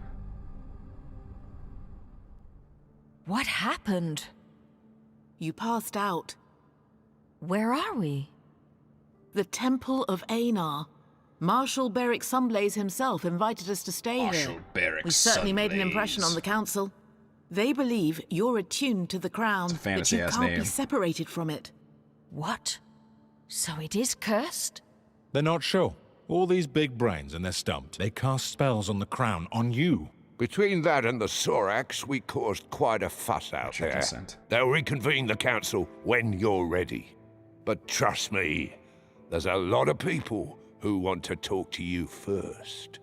What happened? You passed out. Where are we? The Temple of Einar. Marshal Beric Sunblaze himself invited us to stay here. Beric We certainly made an impression on the council. They believe you're attuned to the crown, but you fantasy-ass can't name. be separated from it. What? So it is cursed? They're not sure. All these big brains and they're stumped. They cast spells on the crown, on you. Between that and the Soraks, we caused quite a fuss out Your there. consent. They'll reconvene the council when you're ready. But trust me, there's a lot of people who want to talk to you first.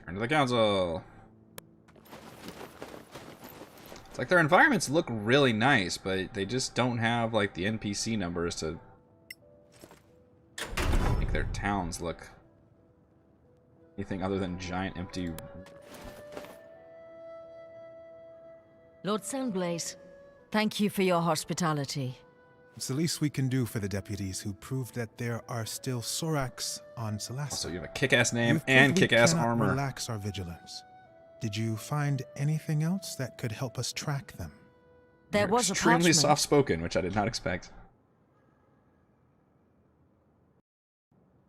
Turn to the council. It's like their environments look really nice, but they just don't have like the NPC numbers to make their towns look anything other than giant empty. Lord Sandblaze, thank you for your hospitality. It's the least we can do for the deputies who proved that there are still Sorax on Solasta. Also, you have a kick-ass name You've and proved we kick-ass cannot armor. Relax our vigilance. Did you find anything else that could help us track them? There was a Extremely parchment. soft-spoken, which I did not expect.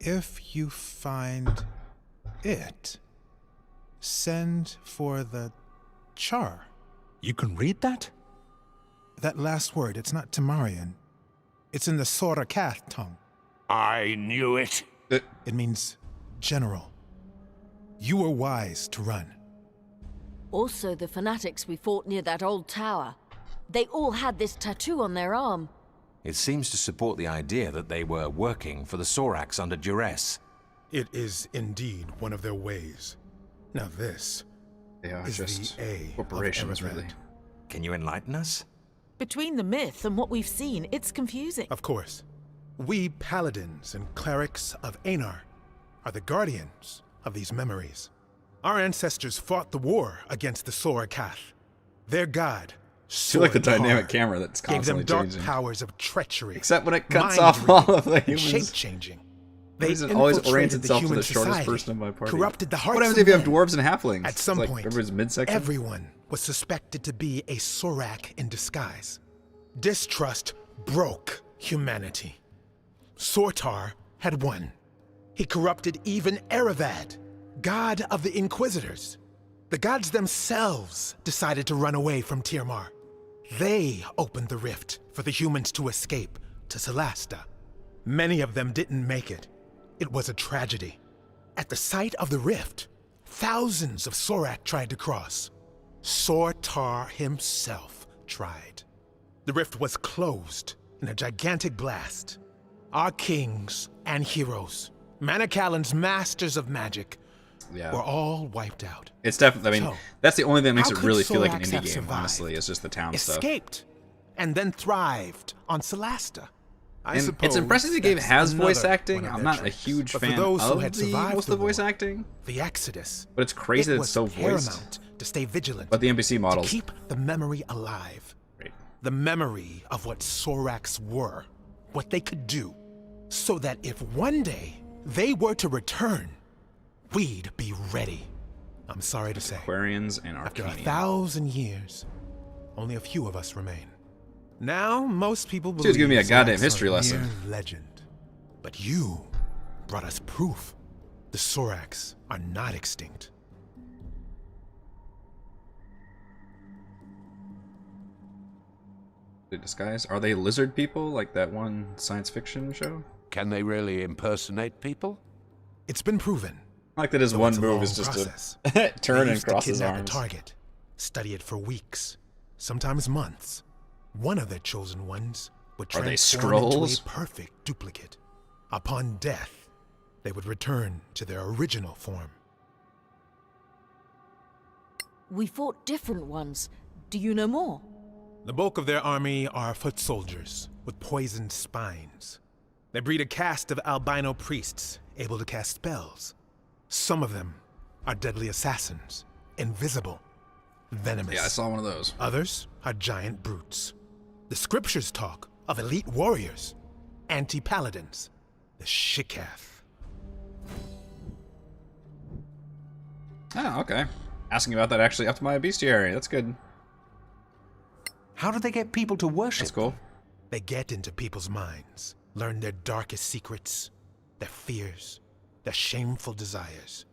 If you find it, send for the char. You can read that? That last word, it's not Temarian. It's in the Sorakath tongue. I knew it. It means general. You were wise to run. Also, the fanatics we fought near that old tower. They all had this tattoo on their arm. It seems to support the idea that they were working for the Sorax under duress. It is indeed one of their ways. Now this They are is just the A corporations, of Erevet. really. Can you enlighten us? Between the myth and what we've seen, it's confusing. Of course. We paladins and clerics of Einar are the guardians of these memories. Our ancestors fought the war against the Sorakath. Their god, I feel like the dynamic Sorakath, camera that's gave them constantly dark changing. powers of treachery, Except when it cuts mind off all of the reading, and humans. shape-changing. Why They does it always orient infiltrated the itself to human the shortest society, person in my party? corrupted the hearts What happens of if you have men. dwarves and halflings? At some Like, point, everybody's midsection? everyone was suspected to be a Sorak in disguise. Distrust broke humanity. Sortar had won. He corrupted even Erevad, god of the Inquisitors. The gods themselves decided to run away from Tirmar. They opened the rift for the humans to escape to Solasta. Many of them didn't make it. It was a tragedy. At the site of the rift, thousands of Sorak tried to cross. Sortar himself tried. The rift was closed in a gigantic blast. Our kings and heroes, Manicalan's masters of magic, were all wiped out. It's definitely, I mean, So, that's the only thing that makes how it could really feel like an Sorax indie have game, survived, honestly. It's just the town stuff. escaped, and then thrived on Solasta. I And suppose it's impressive the game that's has voice another acting. one of I'm their not a tricks. huge But fan for those who of had the survived most of the voice war, acting, the Exodus. but it's crazy it that was it's so voiced. paramount to stay vigilant. But the NPC models, To keep the memory alive. Right. The memory of what Sorax were, what they could do, so that if one day they were to return, we'd be ready. I'm sorry to say, Aquarians and after Arcanians. 1,000 years, only a few of us remain. Now, most people believe Dude's giving me a goddamn Sorax history are lesson. mere legend. But you brought us proof. The Sorax are not extinct. The disguise? Are they lizard people like that one science fiction show? Can they really impersonate people? It's been proven. I like that his though one it's a move long is just process. to turn They and used to cross his kidnap arms. a target, study it for weeks, sometimes months. One of their chosen ones would Are they transform into Skrulls? a perfect duplicate. Upon death, they would return to their original form. We fought different ones. Do you know more? The bulk of their army are foot soldiers with poisoned spines. They breed a caste of albino priests able to cast spells. Some of them are deadly assassins, invisible, venomous. Yeah, I saw one of those. Others are giant brutes. The scriptures talk of elite warriors, anti-paladins, the Shikath. Oh, okay. Asking about that actually upped my bestiary. That's good. How do they get people to worship? That's cool. They get into people's minds, learn their darkest secrets, their fears, their shameful desires.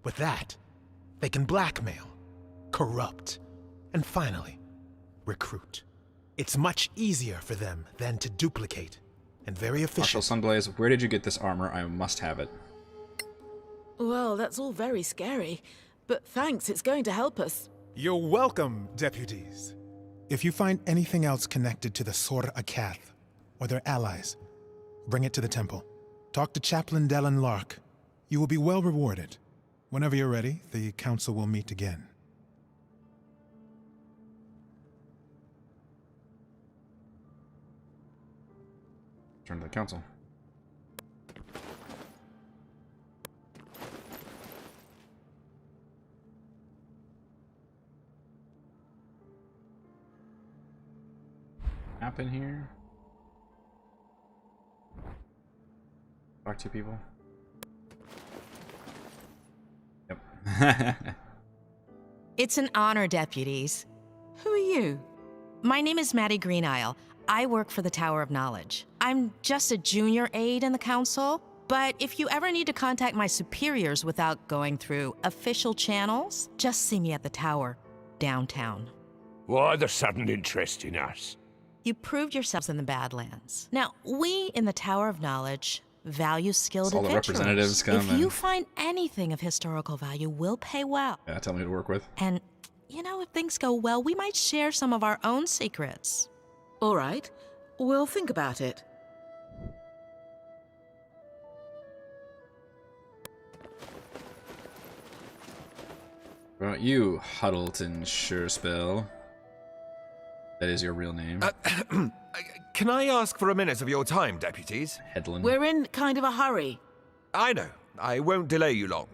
With that, they can blackmail, corrupt, and finally, recruit. It's much easier for them than to duplicate, and very Marshal efficient. Sunblaze, where did you get this armor? I must have it. Well, that's all very scary. But thanks, it's going to help us. You're welcome, deputies. If you find anything else connected to the Sor Akath or their allies, bring it to the temple. Talk to Chaplain Dellen Lark. You will be well rewarded. Whenever you're ready, the council will meet again. Turn to the council. Map in here. Talk to people. Yep. It's an honor, deputies. Who are you? My name is Maddie Greenisle. I work for the Tower of Knowledge. I'm just a junior aide in the council, but if you ever need to contact my superiors without going through official channels, just see me at the tower, downtown. Why the sudden interest in us? You proved yourselves in the Badlands. Now, we in the Tower of Knowledge value skilled All the adventurers. representatives come If you and- find anything of historical value, we'll pay well. Yeah, tell me who to work with. And, you know, if things go well, we might share some of our own secrets. All right. We'll think about it. What about you, Huddleton Surespell? That is your real name. Can I ask for a minute of your time, deputies? Headland. We're in kind of a hurry. I know. I won't delay you long.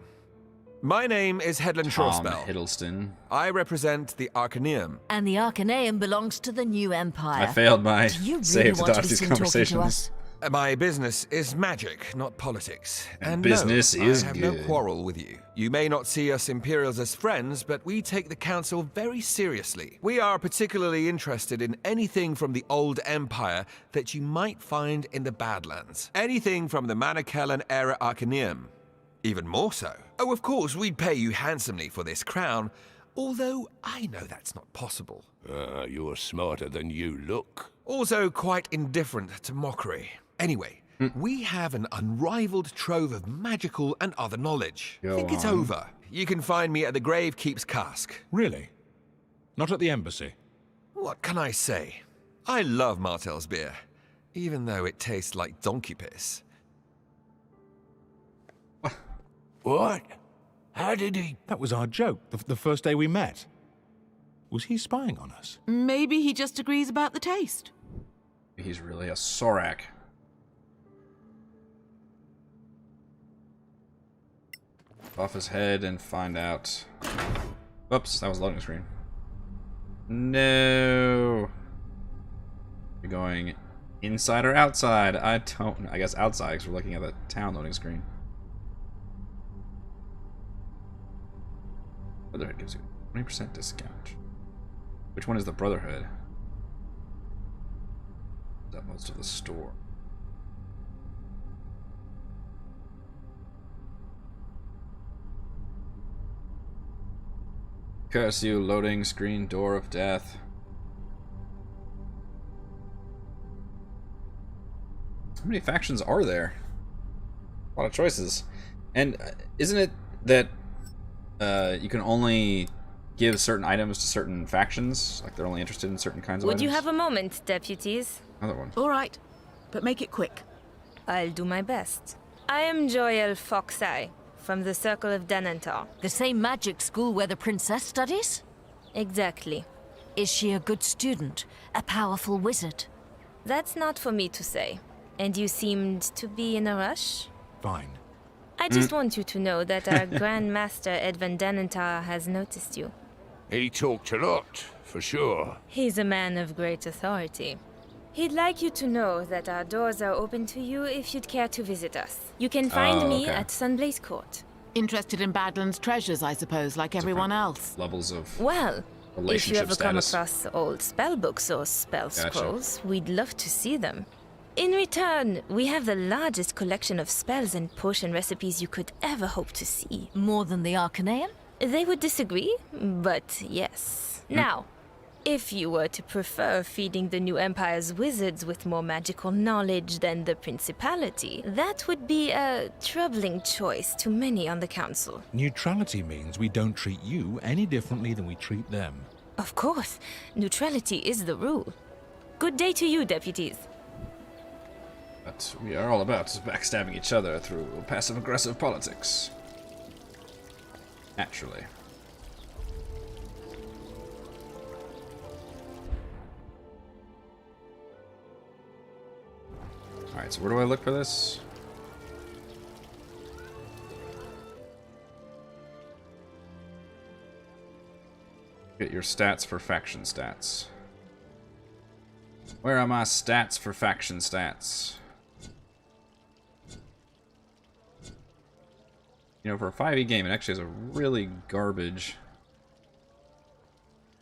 My name is Headland Tom Shorespell. Hiddleston. I represent the Arcaneum. And the Arcaneum belongs to the new Empire. I failed my Do you really save to want to dodge be these seen talking to conversations. us? My business is magic, not politics. And no, business is I have good. no quarrel with you. You may not see us Imperials as friends, but we take the Council very seriously. We are particularly interested in anything from the old Empire that you might find in the Badlands. Anything from the Manicellan era Arcaneum. Even more so. Oh, of course, we'd pay you handsomely for this crown, although I know that's not possible. You're smarter than you look. Also quite indifferent to mockery. Anyway, we have an unrivaled trove of magical and other knowledge. Go Think it's on. over. You can find me at the Gravekeep's Cask. Really? Not at the embassy? What can I say? I love Martel's beer, even though it tastes like donkey piss. What? How did he... That was our joke, the first day we met. Was he spying on us? Maybe he just agrees about the taste. He's really a Sorak. Off his head and find out. Oops, that was loading screen. No. You're going inside or outside? I guess outside because we're looking at the town loading screen. Brotherhood gives you 20% discount. Which one is the Brotherhood? Is that most of the store? Curse you, loading screen, door of death. How many factions are there? A lot of choices. And isn't it that you can only give certain items to certain factions? Like they're only interested in certain kinds of Would items? you have a moment, deputies? Another one. All right, but make it quick. I'll do my best. I am Joyel Foxeye, from the Circle of Denantar. The same magic school where the princess studies? Exactly. Is she a good student? A powerful wizard? That's not for me to say. And you seemed to be in a rush? Fine. I just want you to know that our Grand Master Edvin Denantar has noticed you. He talked a lot, for sure. He's a man of great authority. He'd like you to know that our doors are open to you if you'd care to visit us. You can find me at Sunblaze Court. Interested in Badlands treasures, I suppose, like everyone else. Levels of Well, if you relationship ever come status. across old spellbooks or spell Gotcha. scrolls, we'd love to see them. In return, we have the largest collection of spells and potion recipes you could ever hope to see. More than the Arcaneum? They would disagree, but yes. Now, if you were to prefer feeding the new Empire's wizards with more magical knowledge than the Principality, that would be a troubling choice to many on the Council. Neutrality means we don't treat you any differently than we treat them. Of course, neutrality is the rule. Good day to you, deputies. But we are all about backstabbing each other through passive-aggressive politics. Naturally. Alright, so where do I look for this? Get your stats for faction stats. Where are my stats for faction stats? You know, for a 5e game, it actually has a really garbage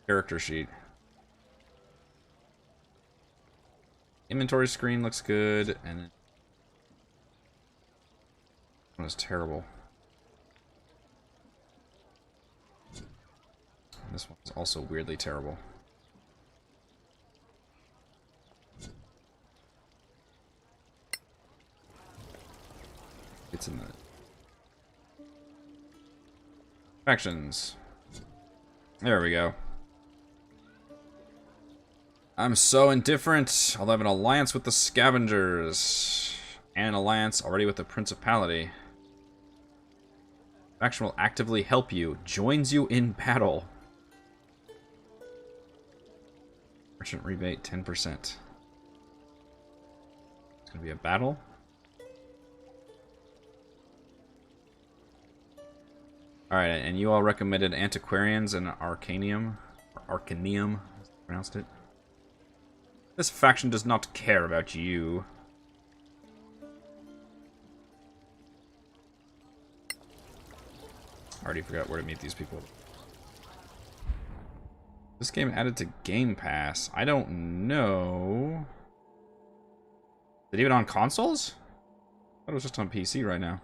character sheet. Inventory screen looks good, and one is terrible. And this one's also weirdly terrible. It's in the factions. There we go. I'm so indifferent. I'll have an alliance with the Scavengers. And an alliance already with the Principality. Faction will actively help you. Joins you in battle. Merchant rebate 10%. It's gonna be a battle. Alright, and you all recommended Antiquarians and Arcanium. Or Arcanium, as I pronounced it. This faction does not care about you. I already forgot where to meet these people. This game added to Game Pass. I don't know. Is it even on consoles? I thought it was just on PC right now.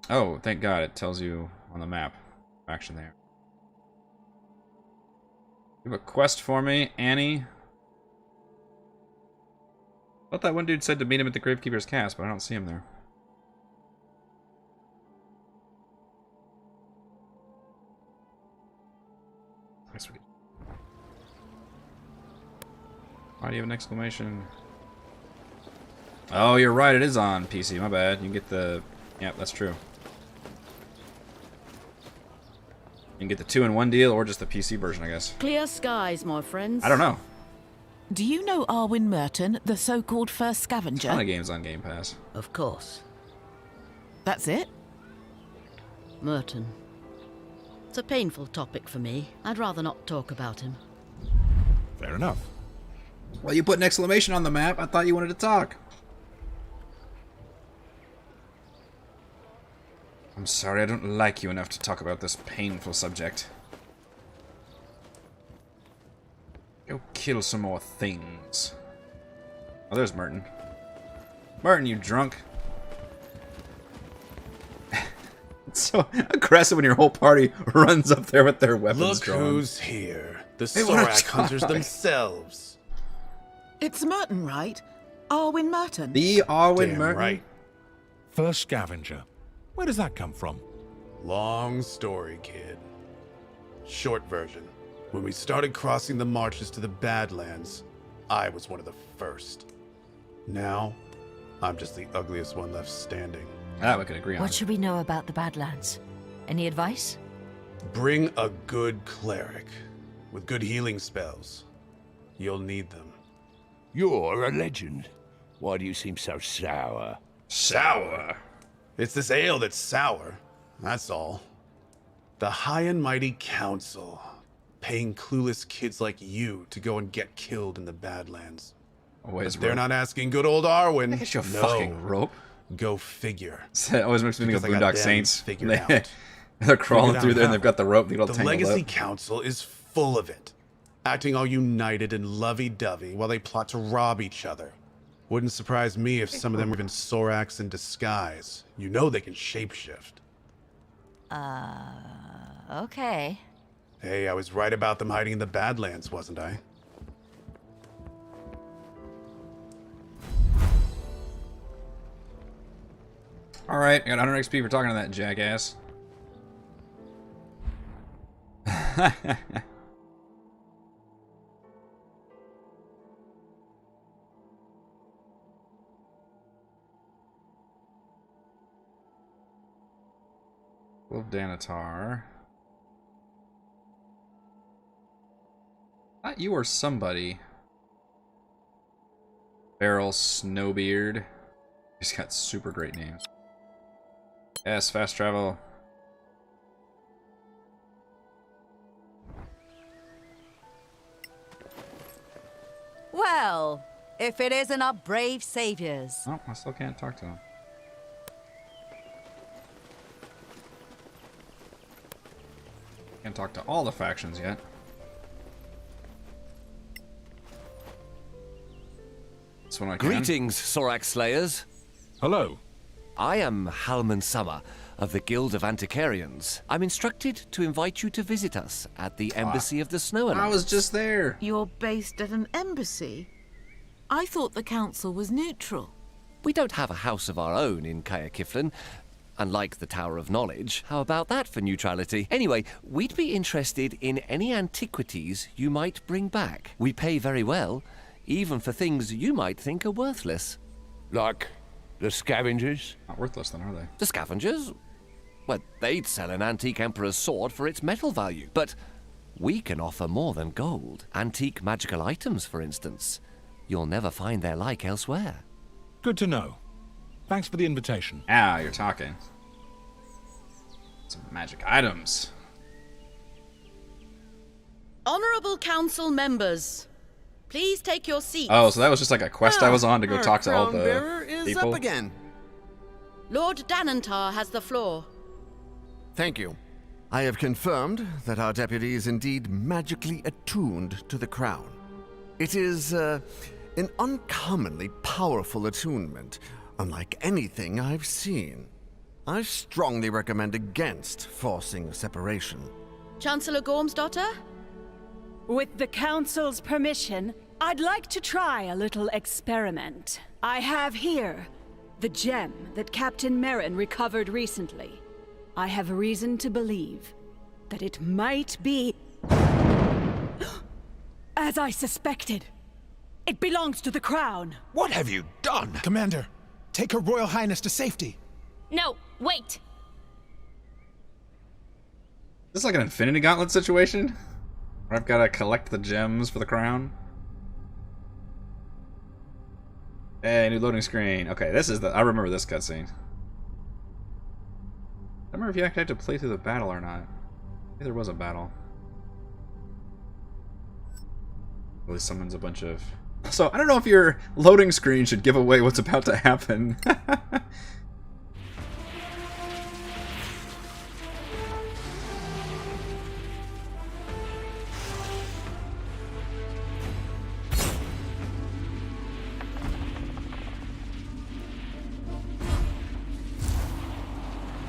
Oh, thank God, it tells you on the map. Faction there. You have a quest for me, Annie? I thought that one dude said to meet him at the Gravekeeper's Cast, but I don't see him there. Sweet. Why do you have an exclamation? Oh, you're right, it is on PC, my bad. You can get the... Yep, that's true. You can get the 2-in-1 deal or just the PC version, I guess. Clear skies, my friends. I don't know. Do you know Arwen Merton, the so-called first scavenger? A ton of games on Game Pass. Of course. That's it? Merton. It's a painful topic for me. I'd rather not talk about him. Fair enough. Well, you put an exclamation on the map. I thought you wanted to talk. I'm sorry, I don't like you enough to talk about this painful subject. Go kill some more things. Oh, there's Merton. Merton, you drunk. It's so aggressive when your whole party runs up there with their weapons Look drawn. who's here. The They wanna Sorak hunters talk. themselves. It's Merton, right? Arwen Merton. The Arwen Damn Merton? right. First scavenger. Where does that come from? Long story, kid. Short version. When we started crossing the marches to the Badlands, I was one of the first. Now, I'm just the ugliest one left standing. That we can agree on. What should we know about the Badlands? Any advice? Bring a good cleric with good healing spells. You'll need them. You're a legend. Why do you seem so sour? Sour? It's this ale that's sour. That's all. The High and Mighty Council, paying clueless kids like you to go and get killed in the Badlands. Always But they're rope. not asking good old Arwen. Get your No. fucking rope. Go figure. That always makes me think of Because I got Boondock them Saints. figured out. They're crawling Figured through out there and how. they've got the rope. They get all The tangled Legacy up. Council is full of it, acting all united and lovey-dovey while they plot to rob each other. Wouldn't surprise me if some of them were even Soraks in disguise. You know they can shapeshift. Okay. Hey, I was right about them hiding in the Badlands, wasn't I? Alright, I got 100 XP for talking to that jackass. Wolf Danatar. Thought you were somebody. Beryl Snowbeard. He's got super great names. Yes, fast travel. Well, if it isn't our brave saviors. Oh, I still can't talk to them. Can't talk to all the factions yet. This one I can. Greetings, Sorak Slayers. Hello. I am Halman Summer of the Guild of Antiquarians. I'm instructed to invite you to visit us at the Embassy of the Snow Alliance. I was just there. You're based at an embassy? I thought the council was neutral. We don't have a house of our own in Kaya Kiflin, unlike the Tower of Knowledge. How about that for neutrality? Anyway, we'd be interested in any antiquities you might bring back. We pay very well, even for things you might think are worthless. Like the scavengers? Not worthless then, are they? The scavengers? Well, they'd sell an antique emperor's sword for its metal value. But we can offer more than gold. Antique magical items, for instance. You'll never find their like elsewhere. Good to know. Thanks for the invitation. Ah, you're talking. Some magic items. Honorable council members, please take your seats. Oh, so that was just like a quest I was on to go talk to all the bearer is people? up again. Lord Danantar has the floor. Thank you. I have confirmed that our deputy is indeed magically attuned to the crown. It is an uncommonly powerful attunement, unlike anything I've seen. I strongly recommend against forcing a separation. Chancellor Gormsdottir? With the council's permission, I'd like to try a little experiment. I have here the gem that Captain Merrin recovered recently. I have reason to believe that it might be... as I suspected. It belongs to the crown. What have you done? Commander, take Her Royal Highness to safety. No, wait! Is this like an Infinity Gauntlet situation? Where I've got to collect the gems for the crown? Hey, new loading screen. Okay, this is the... I remember this cutscene. I remember if you actually had to play through the battle or not. Maybe there was a battle. Really summons a bunch of... So, I don't know if your loading screen should give away what's about to happen.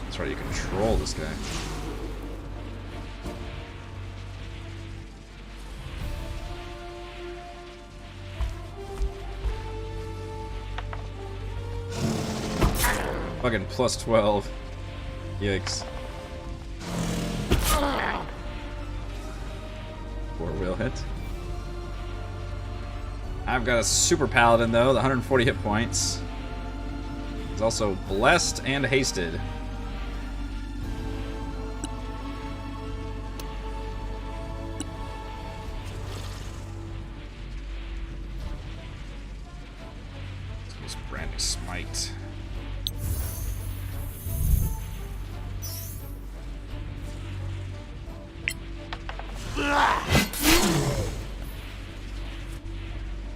That's right, you control this guy. Fucking plus 12. Yikes. 4-wheel hit. I've got a super paladin though, the 140 hit points. He's also blessed and hasted. Let's use branding smite.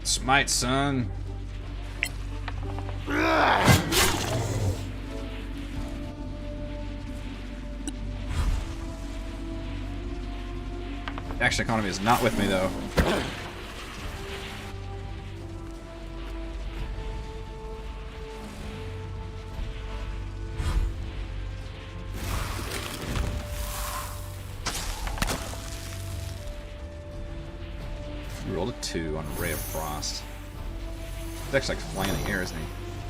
Smite, son. Action economy is not with me though. You rolled a 2 on Ray of Frost. He's actually like flying in the air, isn't he?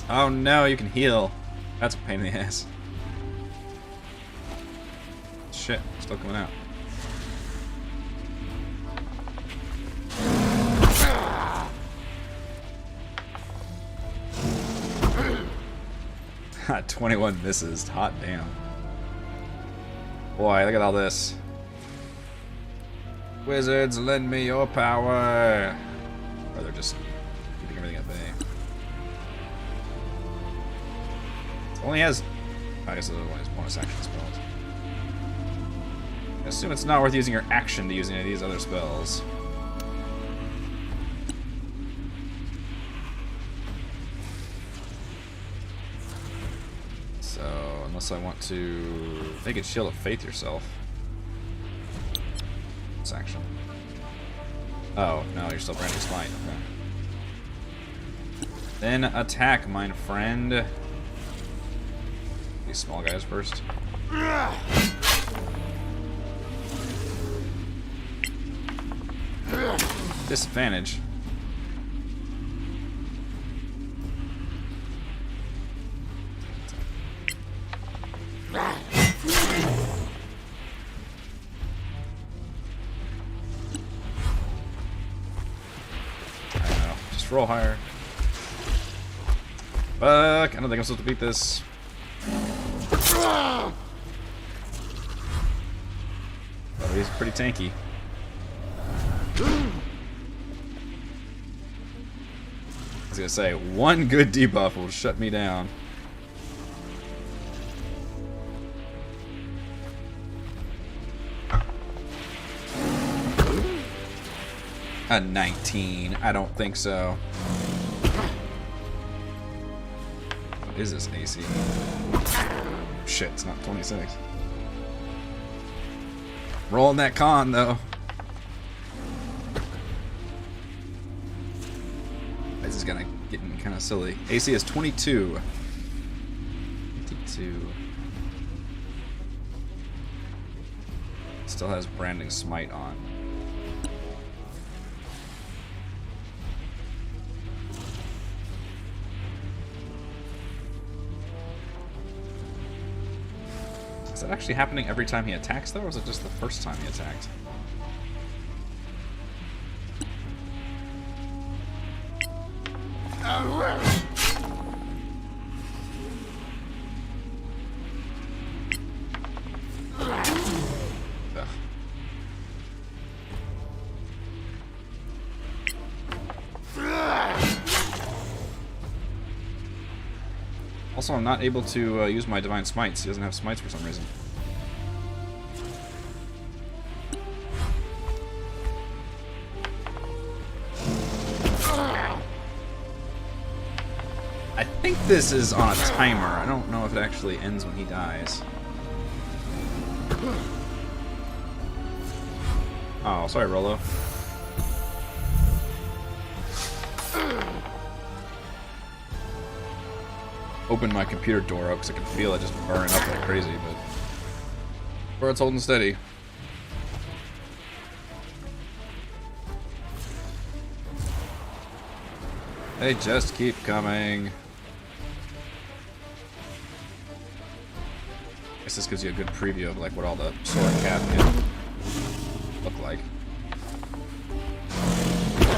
Oh no, you can heal. That's a pain in the ass. Shit, still coming out. Ha, 21 misses. Hot damn. Boy, look at all this. Wizards, lend me your power. Or they're just keeping everything at bay. It only has... I guess it only has bonus action spells. I assume it's not worth using your action to use any of these other spells. So, unless I want to make it Shield of Faith yourself. It's action. Oh, no, you're still branding Smite. Okay. Then attack, my friend. These small guys first. Disadvantage. Just roll higher. Fuck, I don't think I'm supposed to beat this. Oh, he's pretty tanky. I was gonna say, one good debuff will shut me down. A 19. I don't think so. What is this AC? Shit, it's not 26. Rolling that con though. This is gonna getting kind of silly. AC is 22. 22. Still has branding smite on. Is that actually happening every time he attacks, though, or is it just the first time he attacked? Also, I'm not able to use my Divine Smites. He doesn't have Smites for some reason. I think this is on a timer. I don't know if it actually ends when he dies. Oh, sorry, Rolo. Open my computer door up because I can feel it just burning up like crazy, but bird's holding steady. They just keep coming. I guess this gives you a good preview of like what all the sword cap can look like.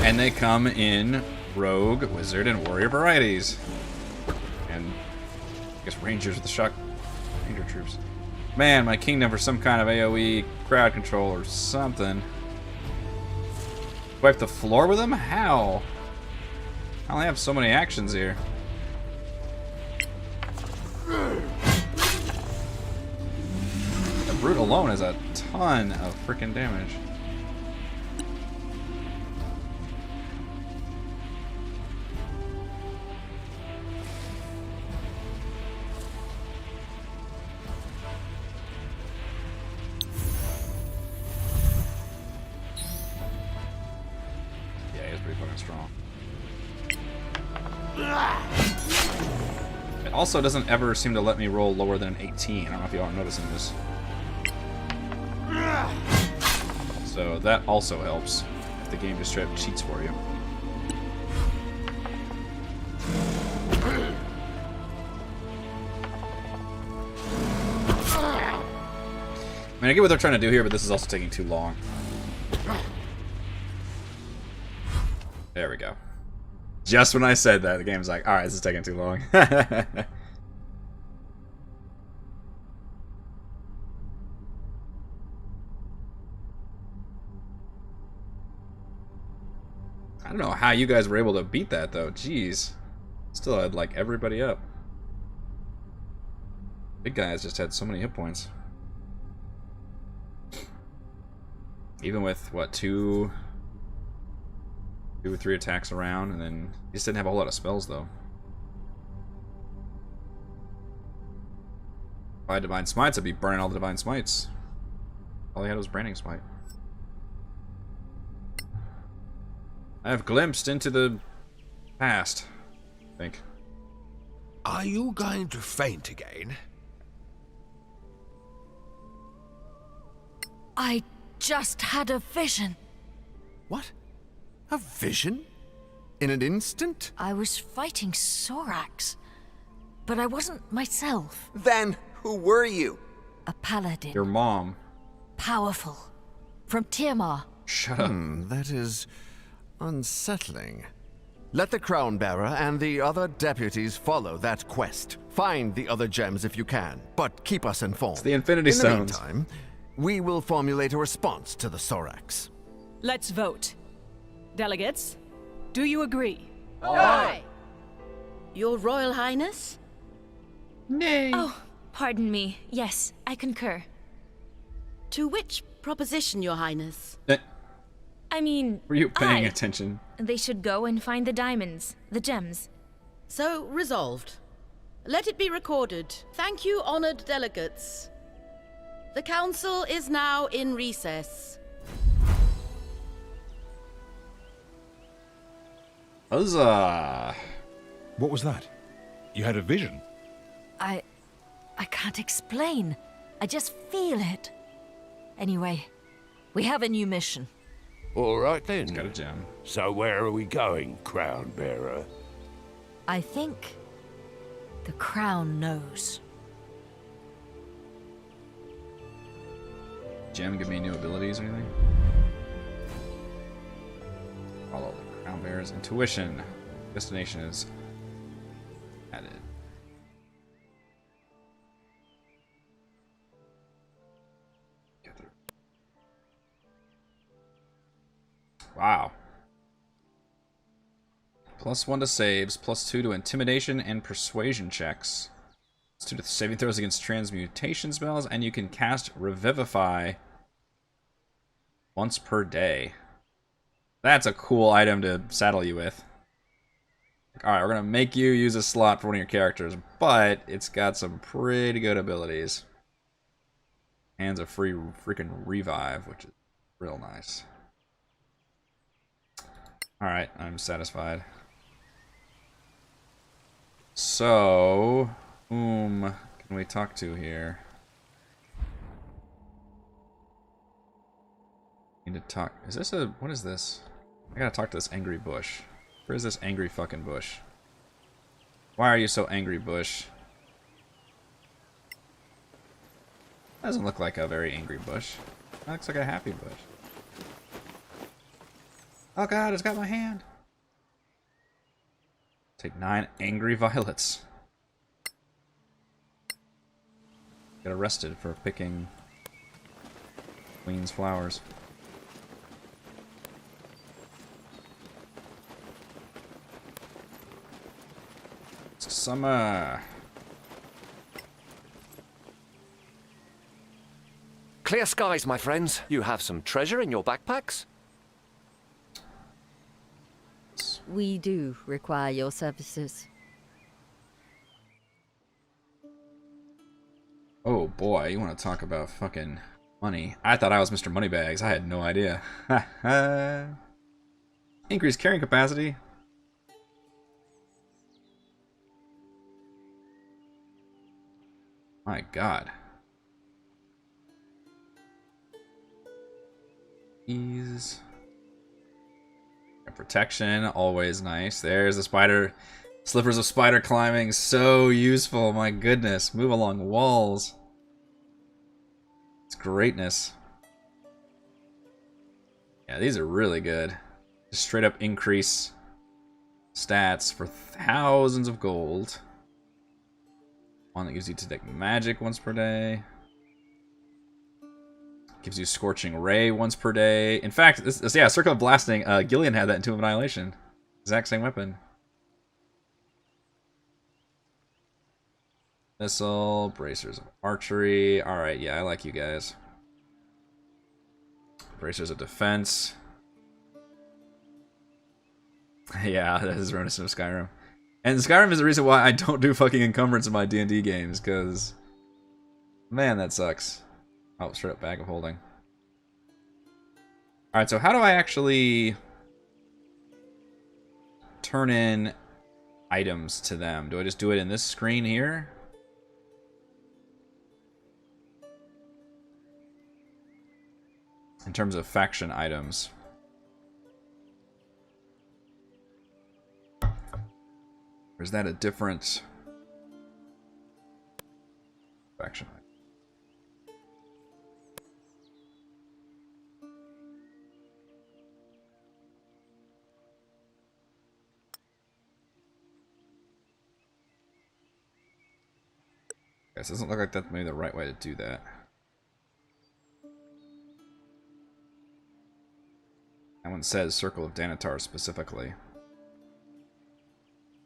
And they come in rogue, wizard, and warrior varieties. And I guess rangers with the shock ranger troops. Man, my kingdom for some kind of AoE crowd control or something. Wipe the floor with them? How? I only have so many actions here. The brute alone has a ton of freaking damage. Yeah, he's pretty fucking strong. It also doesn't ever seem to let me roll lower than an 18. I don't know if y'all are noticing this. So that also helps if the game just straight up cheats for you. I mean, I get what they're trying to do here, but this is also taking too long. There we go. Just when I said that, the game's like, alright, this is taking too long. I don't know how you guys were able to beat that, though. Jeez. Still had, like, everybody up. Big guys just had so many hit points. Even with, what, two or three attacks around, and then he just didn't have a whole lot of spells, though. If I had Divine Smites, I'd be burning all the Divine Smites. All he had was Branding Smite. I have glimpsed into the past, I think. Are you going to faint again? I just had a vision. What? A vision? In an instant? I was fighting Sorax, but I wasn't myself. Then, who were you? A paladin. Your mom. Powerful. From Tiamat. Shut up. That is unsettling. Let the Crown Bearer and the other deputies follow that quest. Find the other gems if you can, but keep us informed. It's the Infinity Stones. In the meantime, we will formulate a response to the Sorax. Let's vote. Delegates, do you agree? Aye. Your Royal Highness? Nay. Oh, pardon me. Yes, I concur. To which proposition, Your Highness? I mean, were you paying attention? They should go and find the diamonds, the gems. So resolved. Let it be recorded. Thank you, honored delegates. The council is now in recess. Huzzah! What was that? You had a vision? I can't explain. I just feel it. Anyway, we have a new mission. All right then. Got a gem. So where are we going, Crown Bearer? I think the crown knows. Gem give me new abilities or anything? Follow the Crown Bearer's intuition. Destination is added. Wow. +1 to saves, +2 to intimidation and persuasion checks. +2 to saving throws against transmutation spells, and you can cast Revivify once per day. That's a cool item to saddle you with. Alright, we're going to make you use a slot for one of your characters, but it's got some pretty good abilities. Hands a free freaking revive, which is real nice. Alright, I'm satisfied. So, whom can we talk to here? Need to talk. Is this a. What is this? I gotta talk to this angry bush. Where is this angry fucking bush? Why are you so angry, bush? Doesn't look like a very angry bush. That looks like a happy bush. Oh god, it's got my hand. Take 9 angry violets. Get arrested for picking Queen's flowers. Summer. Clear skies, my friends. You have some treasure in your backpacks? We do require your services. Oh boy, you want to talk about fucking money. I thought I was Mr. Moneybags. I had no idea. Increased carrying capacity. My god. Ease. Protection, always nice. There's the spider. Slippers of spider climbing, so useful. My goodness. Move along walls. It's greatness. Yeah, these are really good. Just straight up increase stats for thousands of gold. One that gives you to detect magic once per day. Gives you Scorching Ray once per day. In fact, yeah, Circle of Blasting. Gillian had that in Tomb of Annihilation. Exact same weapon. Missile, Bracers of Archery. Alright, yeah, I like you guys. Bracers of Defense. Yeah, that is reminiscent of Skyrim. And Skyrim is the reason why I don't do fucking encumbrance in my D&D games, because... man, that sucks. Oh, straight up bag of holding. Alright, so how do I actually... turn in items to them? Do I just do it in this screen here? In terms of faction items. Or is that a different faction item? Guess it doesn't look like that's maybe the right way to do that. That one says Circle of Danatar specifically.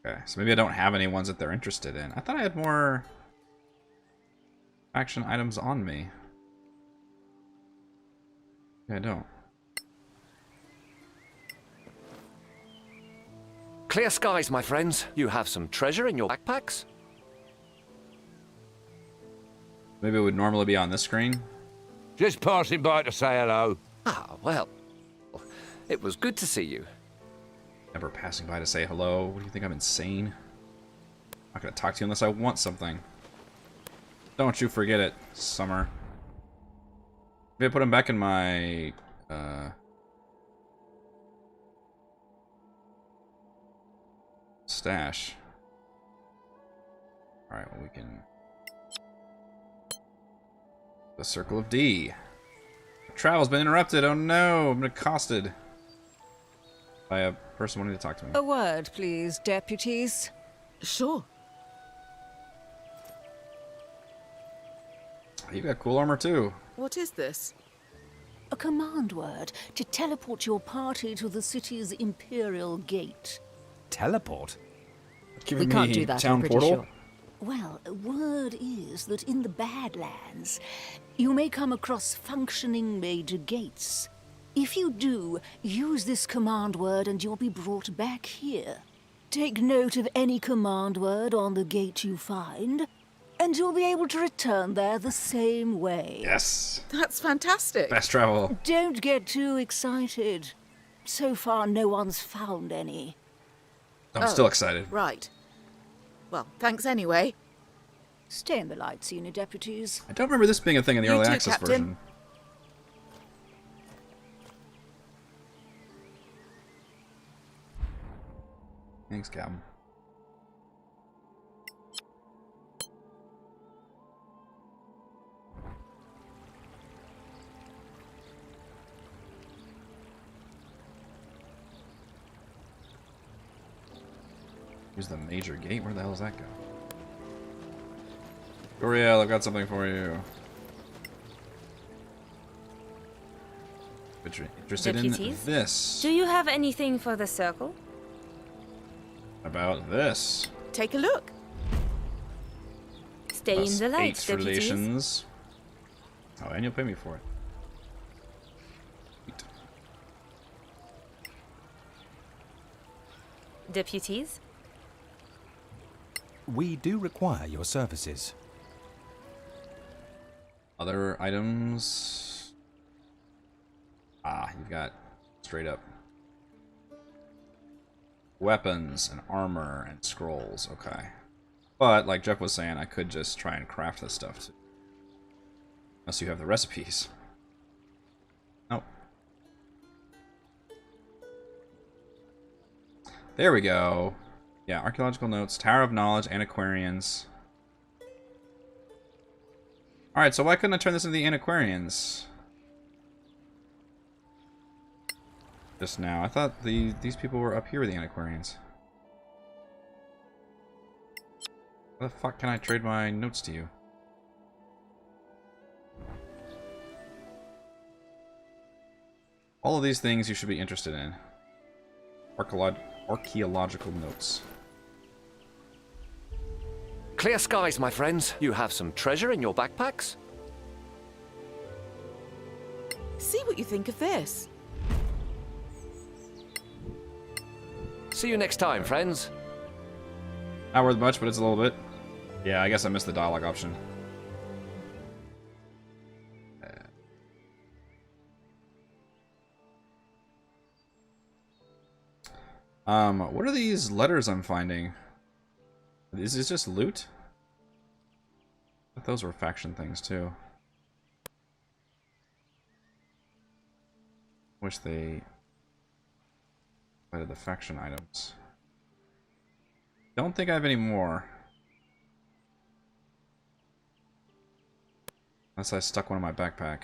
Okay, so maybe I don't have any ones that they're interested in. I thought I had more action items on me. Yeah, I don't. Clear skies, my friends. You have some treasure in your backpacks? Maybe it would normally be on this screen. Just passing by to say hello. Ah, well. It was good to see you. Never passing by to say hello. What do you think, I'm insane? I'm not gonna talk to you unless I want something. Don't you forget it, Summer. Maybe I put him back in my... stash. Alright, well we can... the Circle of D. Travel's been interrupted. Oh no, I'm accosted by a person wanting to talk to me. A word, please, deputies. Sure. You got cool armor too. What is this? A command word to teleport your party to the city's Imperial Gate. Teleport? We can't do that, town I'm pretty portal? sure. Well, word is that in the Badlands, you may come across functioning major gates. If you do, use this command word and you'll be brought back here. Take note of any command word on the gate you find, and you'll be able to return there the same way. Yes. That's fantastic. Fast travel. Don't get too excited. So far, no one's found any. I'm still excited. Right. Well, thanks anyway. Stay in the light, senior deputies. I don't remember this being a thing in the You early too, access Captain. version. Thanks, Captain. Here's the major gate. Where the hell does that go? Goriel, I've got something for you. Interested in Deputies? this? Do you have anything for the circle? About this? Take a look. Stay Plus in the light, 8 deputies. relations. Oh, and you'll pay me for it. Sweet. Deputies? We do require your services. Other items. Ah, you've got straight up weapons and armor and scrolls. Okay. But, like Jeff was saying, I could just try and craft this stuff too. Unless you have the recipes. Nope. There we go. Yeah, archaeological notes, Tower of Knowledge, Antiquarians. Alright, so why couldn't I turn this into the Antiquarians? Just now. I thought these people were up here with the Antiquarians. How the fuck can I trade my notes to you? All of these things you should be interested in. Archaeological notes. Clear skies, my friends. You have some treasure in your backpacks? See what you think of this. See you next time, friends. Not worth much, but it's a little bit. Yeah, I guess I missed the dialogue option. What are these letters I'm finding? Is this just loot? I thought those were faction things too. Wish they added the faction items. Don't think I have any more. Unless I stuck one in my backpack.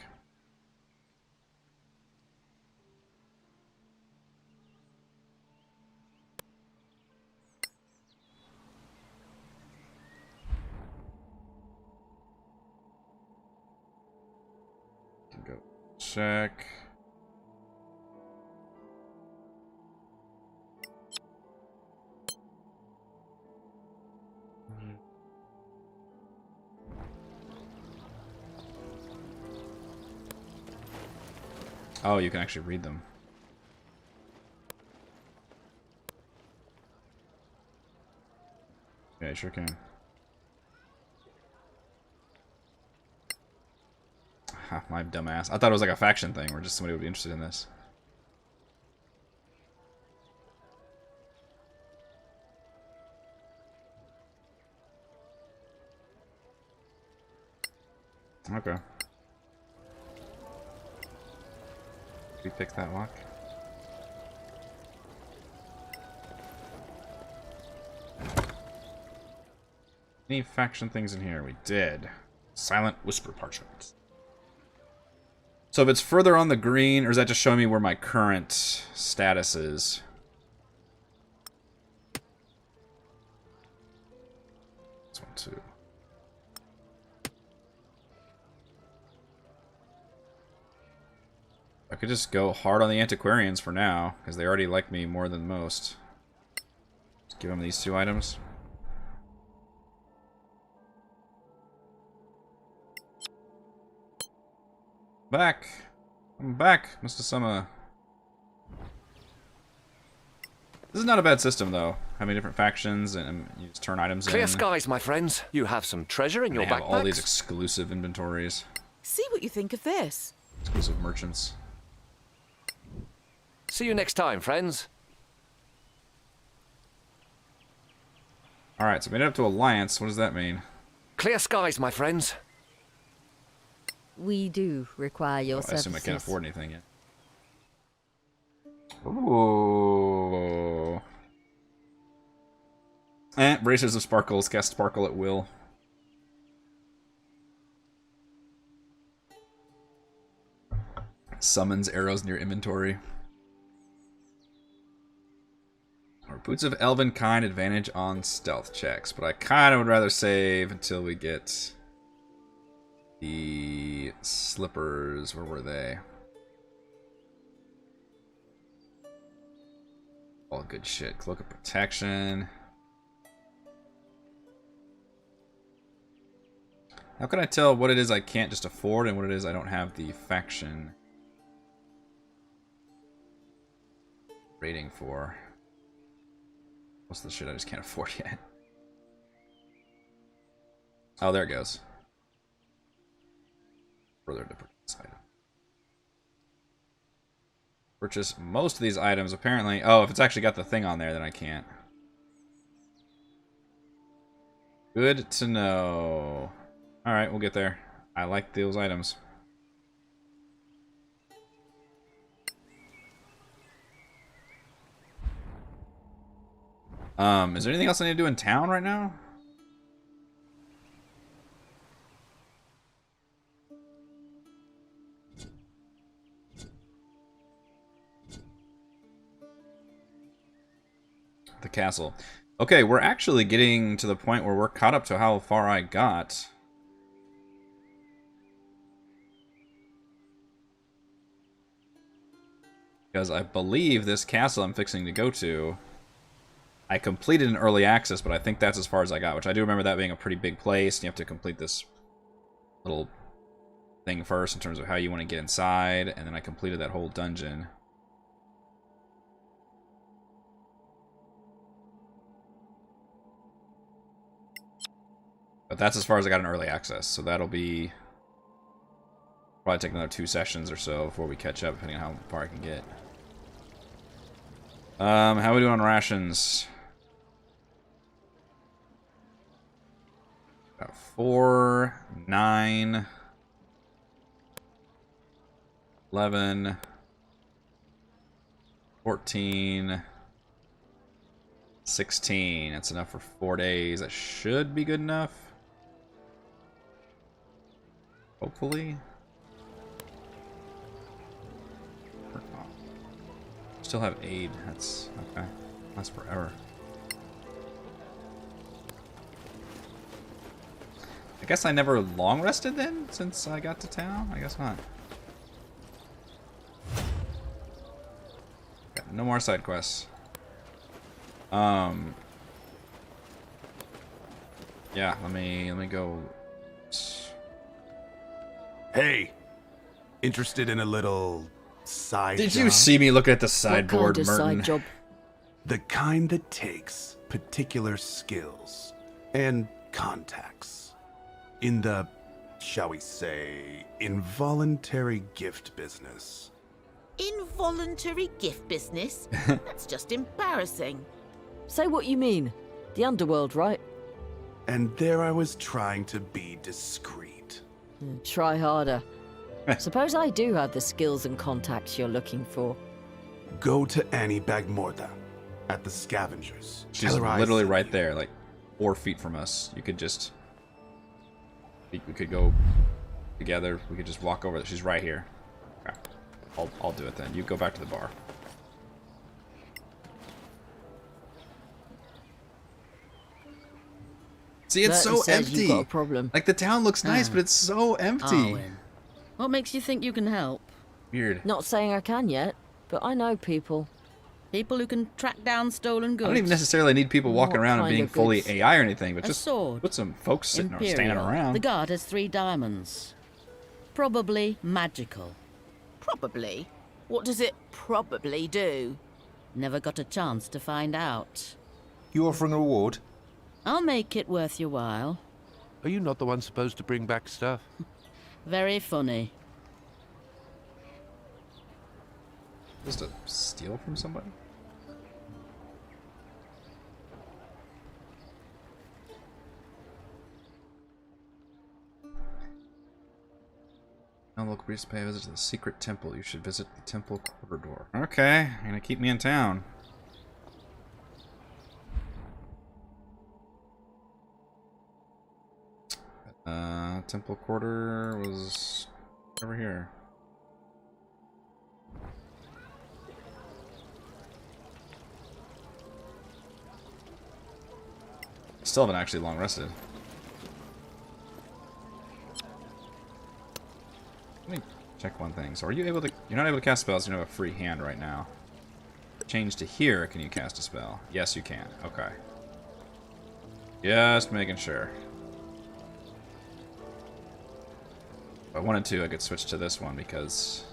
Go check. Oh, you can actually read them. Yeah, you sure can. Ha, my dumbass. I thought it was like a faction thing where just somebody would be interested in this. Okay. Did we pick that lock? Any faction things in here? We did. Silent Whisper parchment. So if it's further on the green, or is that just showing me where my current status is? This one too. I could just go hard on the antiquarians for now, because they already like me more than most. Just give them these two items. Back! I'm back, Mr. Summer. This is not a bad system, though. Having different factions and you just turn items in. Clear skies, my friends. You have some treasure in your backpacks. All these exclusive inventories. See what you think of this. Exclusive merchants. See you next time, friends. Alright, so we made it up to Alliance. What does that mean? Clear skies, my friends. We do require your services. I assume I can't afford anything yet. Ooh. Braces of Sparkles. Cast Sparkle at will. Summons arrows near inventory. Or Boots of Elven Kind, advantage on stealth checks. But I kind of would rather save until we get the slippers. Where were they? All good shit. Cloak of Protection. How can I tell what it is I can't just afford and what it is I don't have the faction rating for? What's the shit I just can't afford yet? Oh, there it goes. Further to purchase item. Purchase most of these items, apparently. Oh, if it's actually got the thing on there, then I can't. Good to know. Alright, we'll get there. I like those items. Is there anything else I need to do in town right now? The castle. Okay, we're actually getting to the point where we're caught up to how far I got. Because I believe this castle I'm fixing to go to, I completed an early access, but I think that's as far as I got, which I do remember that being a pretty big place, and you have to complete this little thing first in terms of how you want to get inside, and then I completed that whole dungeon. But that's as far as I got in early access, so that'll be... probably take another 2 sessions or so before we catch up, depending on how far I can get. How are we doing on rations? Got 4, 9, 11, 14, 16. That's enough for 4 days. That should be good enough. Hopefully. Still have aid. That's okay. That's forever. I guess I never long rested then, since I got to town? I guess not. Got no more side quests. Yeah, let me go. Hey, interested in a little side Did job? you see me looking at the sideboard, What kind of Merton? side job? The kind that takes particular skills and contacts in the, shall we say, involuntary gift business. Involuntary gift business? That's just embarrassing. Say what you mean. The underworld, right? And there I was trying to be discreet. Try harder. Suppose I do have the skills and contacts you're looking for. Go to Annie Bagmorda at the Scavengers. She's Tell her I literally sent right you. there, like 4 feet from us. You could just... We could go together. We could just walk over. She's right here. Okay. I'll do it then. You go back to the bar. See, it's Merton so says empty. you've got a problem. Like, the town looks nice, but it's so empty. Arwen. What makes you think you can help? Weird. Not saying I can yet, but I know people. People who can track down stolen I goods. don't even necessarily need people walking What around and kind being of fully goods? AI or anything, but A just sword. put some folks sitting or standing Imperial. around. The guard has 3 diamonds. Probably magical. Probably. What does it probably do? Never got a chance to find out. You offering a reward? I'll make it worth your while. Are you not the one supposed to bring back stuff? Very funny. Just to steal from somebody? Now look, please pay a visit to the secret temple. You should visit the temple corridor. Okay, you're gonna keep me in town. Temple quarter was over here. Still haven't actually long rested. Let me check one thing. So are you able to... You're not able to cast spells, you don't have a free hand right now. Change to here, can you cast a spell? Yes, you can. Okay. Just making sure. If I wanted to, I could switch to this one because...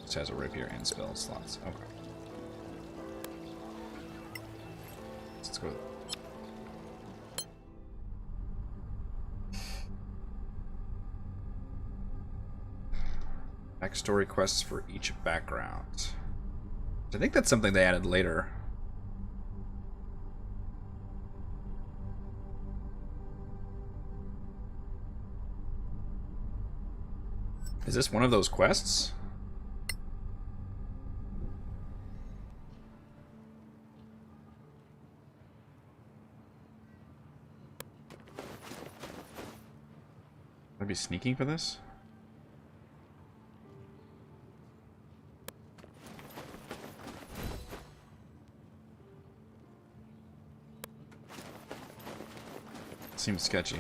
This has a rapier and spell slots. Okay. Let's go. Backstory quests for each background. I think that's something they added later. Is this one of those quests? Would I be sneaking for this? Seems sketchy.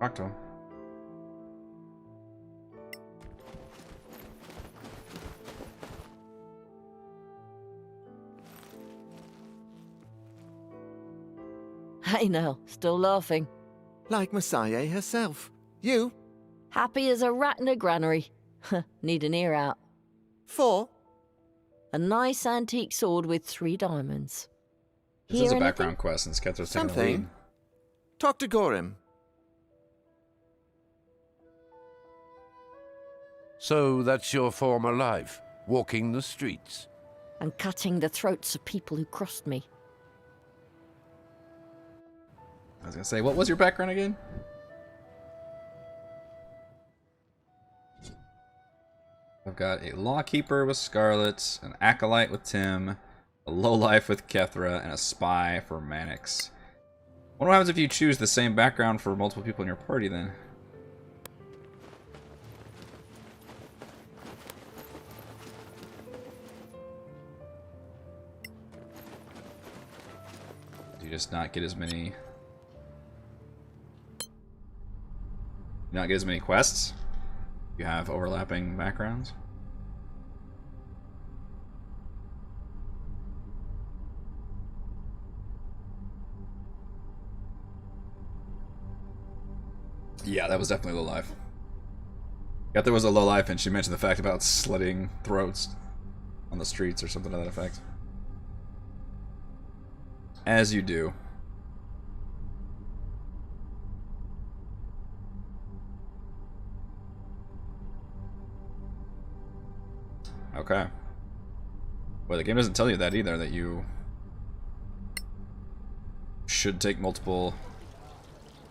Talk to him. Hey now, still laughing. Like Messiah herself. You? Happy as a rat in a granary. Need an ear out. 4? A nice antique sword with 3 diamonds. This is a background quest since Kethra's taking the lead. Something. Talk to Gorim. So that's your former life, walking the streets? And cutting the throats of people who crossed me. I was gonna say, what was your background again? I've got a lawkeeper with Scarlet, an acolyte with Tim, a lowlife with Kethra, and a spy for Mannix. What happens if you choose the same background for multiple people in your party then? Do you just not get as many... not get as many quests? You have overlapping backgrounds? Yeah, that was definitely low life. Got there was a low life, and she mentioned the fact about slitting throats on the streets or something to that effect. As you do. Okay. Well, the game doesn't tell you that either, that you should take multiple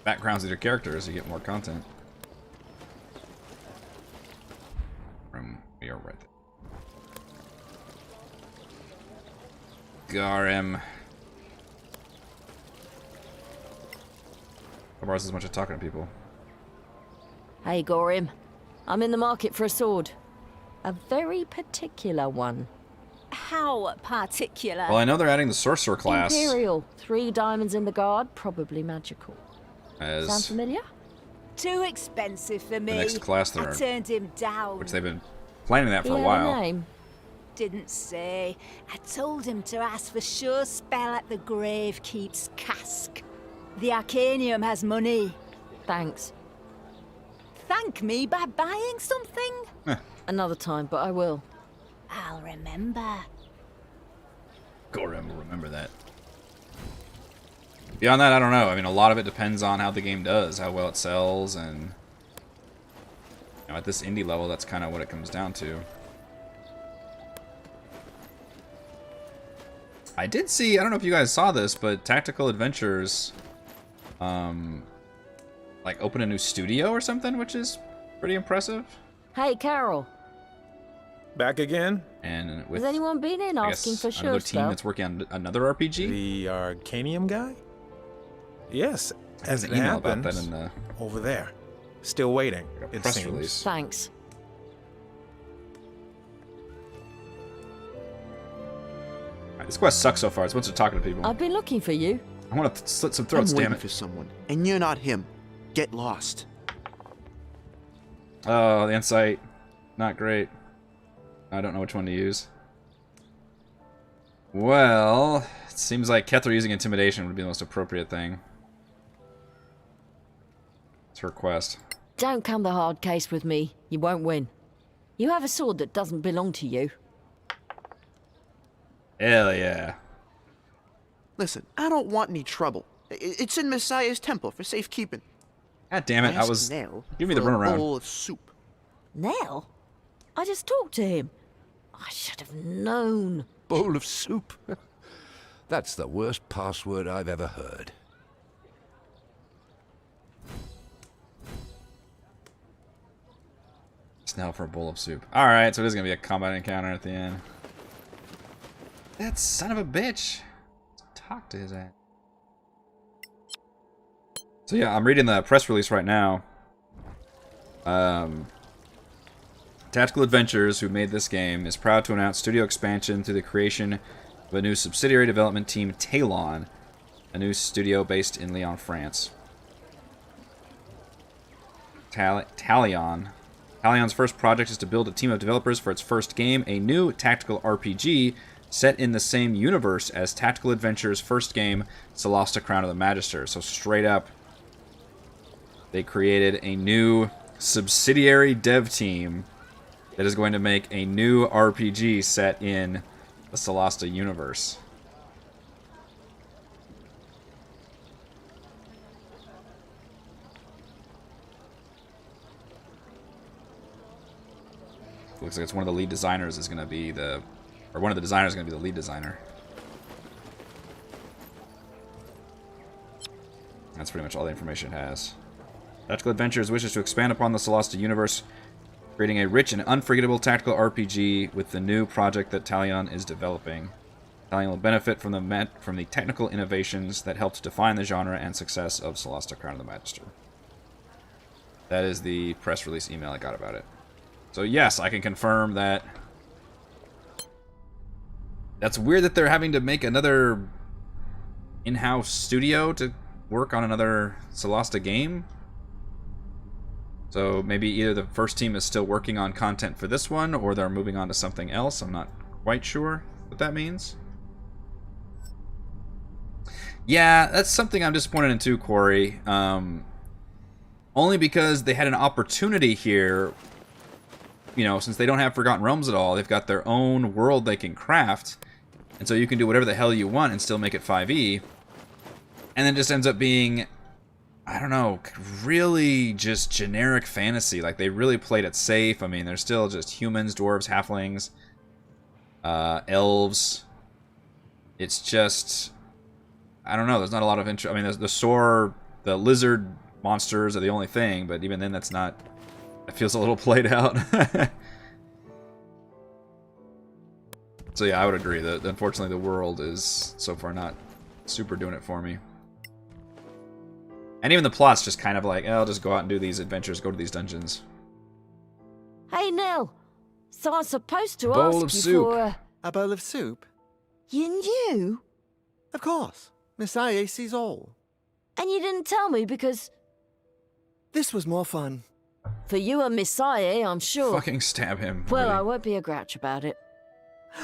backgrounds of your characters to get more content. We are right there. Garim. Kamara's as much as talking to people. Hey, Gorim. I'm in the market for a sword. A very particular one. How particular? Well, I know they're adding the sorcerer class. Imperial. 3 diamonds in the guard, probably magical. As Sound familiar? Too expensive for me. the next class I there, turned him down. which they've been planning that for a He had while. a name. Didn't say. I told him to ask for sure spell at the Gravekeep's cask. The Arcanium has money. Thanks. Thank me by buying something? Another time, but I will. I'll remember. Gorim will remember that. Beyond that, I don't know. I mean, a lot of it depends on how the game does, how well it sells, and you know, at this indie level, that's kind of what it comes down to. I did see, I don't know if you guys saw this, but Tactical Adventures, like open a new studio or something, which is pretty impressive. Hey, Carol. Back again? And with, Has anyone been in I asking guess, for sure another team spell? that's working on another RPG. The Arcanium guy? Yes, as it an email about happens, that in the over there. Still waiting, it press seems. release. Thanks. This quest sucks so far. It's once they're talking to people. I've been looking for you. I want to slit some throats, I'm damn waiting it. for someone, and you're not him. Get lost. Oh, the insight. Not great. I don't know which one to use. Well, it seems like Kethra using intimidation would be the most appropriate thing. It's her quest. Don't come the hard case with me. You won't win. You have a sword that doesn't belong to you. Hell yeah. Listen, I don't want any trouble. It's in Messiah's temple for safekeeping. God damn it, I Ask was... Nell Give me the for a runaround. bowl of soup. Nell? I just talked to him. I should have known. Bowl of soup? That's the worst password I've ever heard. It's now for a bowl of soup. Alright, so it is going to be a combat encounter at the end. That son of a bitch. Let's talk to his ass. So yeah, I'm reading the press release right now. Tactical Adventures, who made this game, is proud to announce studio expansion through the creation of a new subsidiary development team, Talon, a new studio based in Lyon, France. Talion. Talion's first project is to build a team of developers for its first game, a new tactical RPG set in the same universe as Tactical Adventure's first game, Solasta, Crown of the Magister. So straight up, they created a new subsidiary dev team that is going to make a new RPG set in the Solasta universe. Looks like it's one of the lead designers is going to be the... Or one of the designers is going to be the lead designer. That's pretty much all the information it has. Tactical Adventures wishes to expand upon the Solasta universe, creating a rich and unforgettable tactical RPG with the new project that Talion is developing. Talion will benefit from the technical innovations that helped define the genre and success of Solasta, Crown of the Magister. That is the press release email I got about it. So yes, I can confirm that. That's weird that they're having to make another in-house studio to work on another Solasta game. So maybe either the first team is still working on content for this one, or they're moving on to something else. I'm not quite sure what that means. Yeah, that's something I'm disappointed in too, Corey. Only because they had an opportunity here. You know, since they don't have Forgotten Realms at all, they've got their own world they can craft. And so you can do whatever the hell you want and still make it 5e. And then it just ends up being, I don't know, really just generic fantasy. Like, they really played it safe. I mean, they're still just humans, dwarves, halflings, elves. It's just, I don't know, there's not a lot of interest. I mean, the lizard monsters are the only thing, but even then that's not, it feels a little played out. So yeah, I would agree that unfortunately the world is so far not super doing it for me. And even the plot's just kind of like, oh, I'll just go out and do these adventures, go to these dungeons. Hey, Nell. So I'm supposed to Bowl ask of you soup. for A bowl of soup? You knew? Of course. Messiah sees all. And you didn't tell me because... This was more fun. For you and Messiah, I'm sure. Fucking stab him. Well, really. I won't be a grouch about it.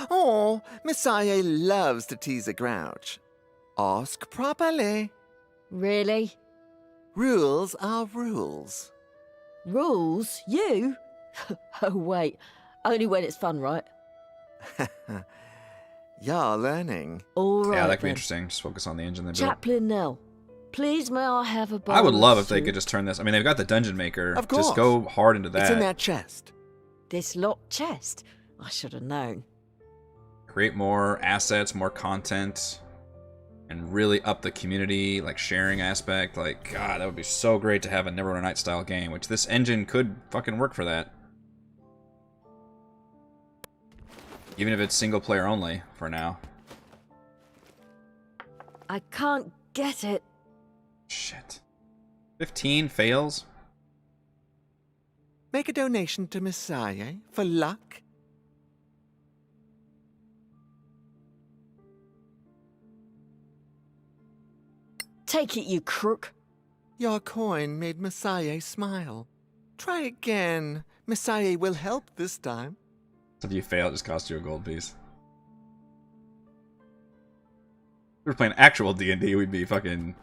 Oh, Messiah loves to tease a grouch. Ask properly. Really? Rules are rules. Rules? You? Oh, wait. Only when it's fun, right? You're learning. All right, Yeah, that could be then. interesting. Just focus on the engine they built. Chaplain Nell, please may I have a bowl I would love of if they soup? could just turn this. I mean, they've got the Dungeon Maker. Of course. Just go hard into that. It's in that chest. This locked chest? I should have known. Create more assets, more content, and really up the community, like sharing aspect. Like, God, that would be so great to have a Neverwinter Nights style game, which this engine could fucking work for that. Even if it's single player only for now. I can't get it. Shit. 15 fails? Make a donation to Messiah for luck. Take it, you crook. Your coin made Messiah smile. Try again. Messiah will help this time. So if you fail, it just costs you a gold piece. If we were playing actual D&D, we'd be fucking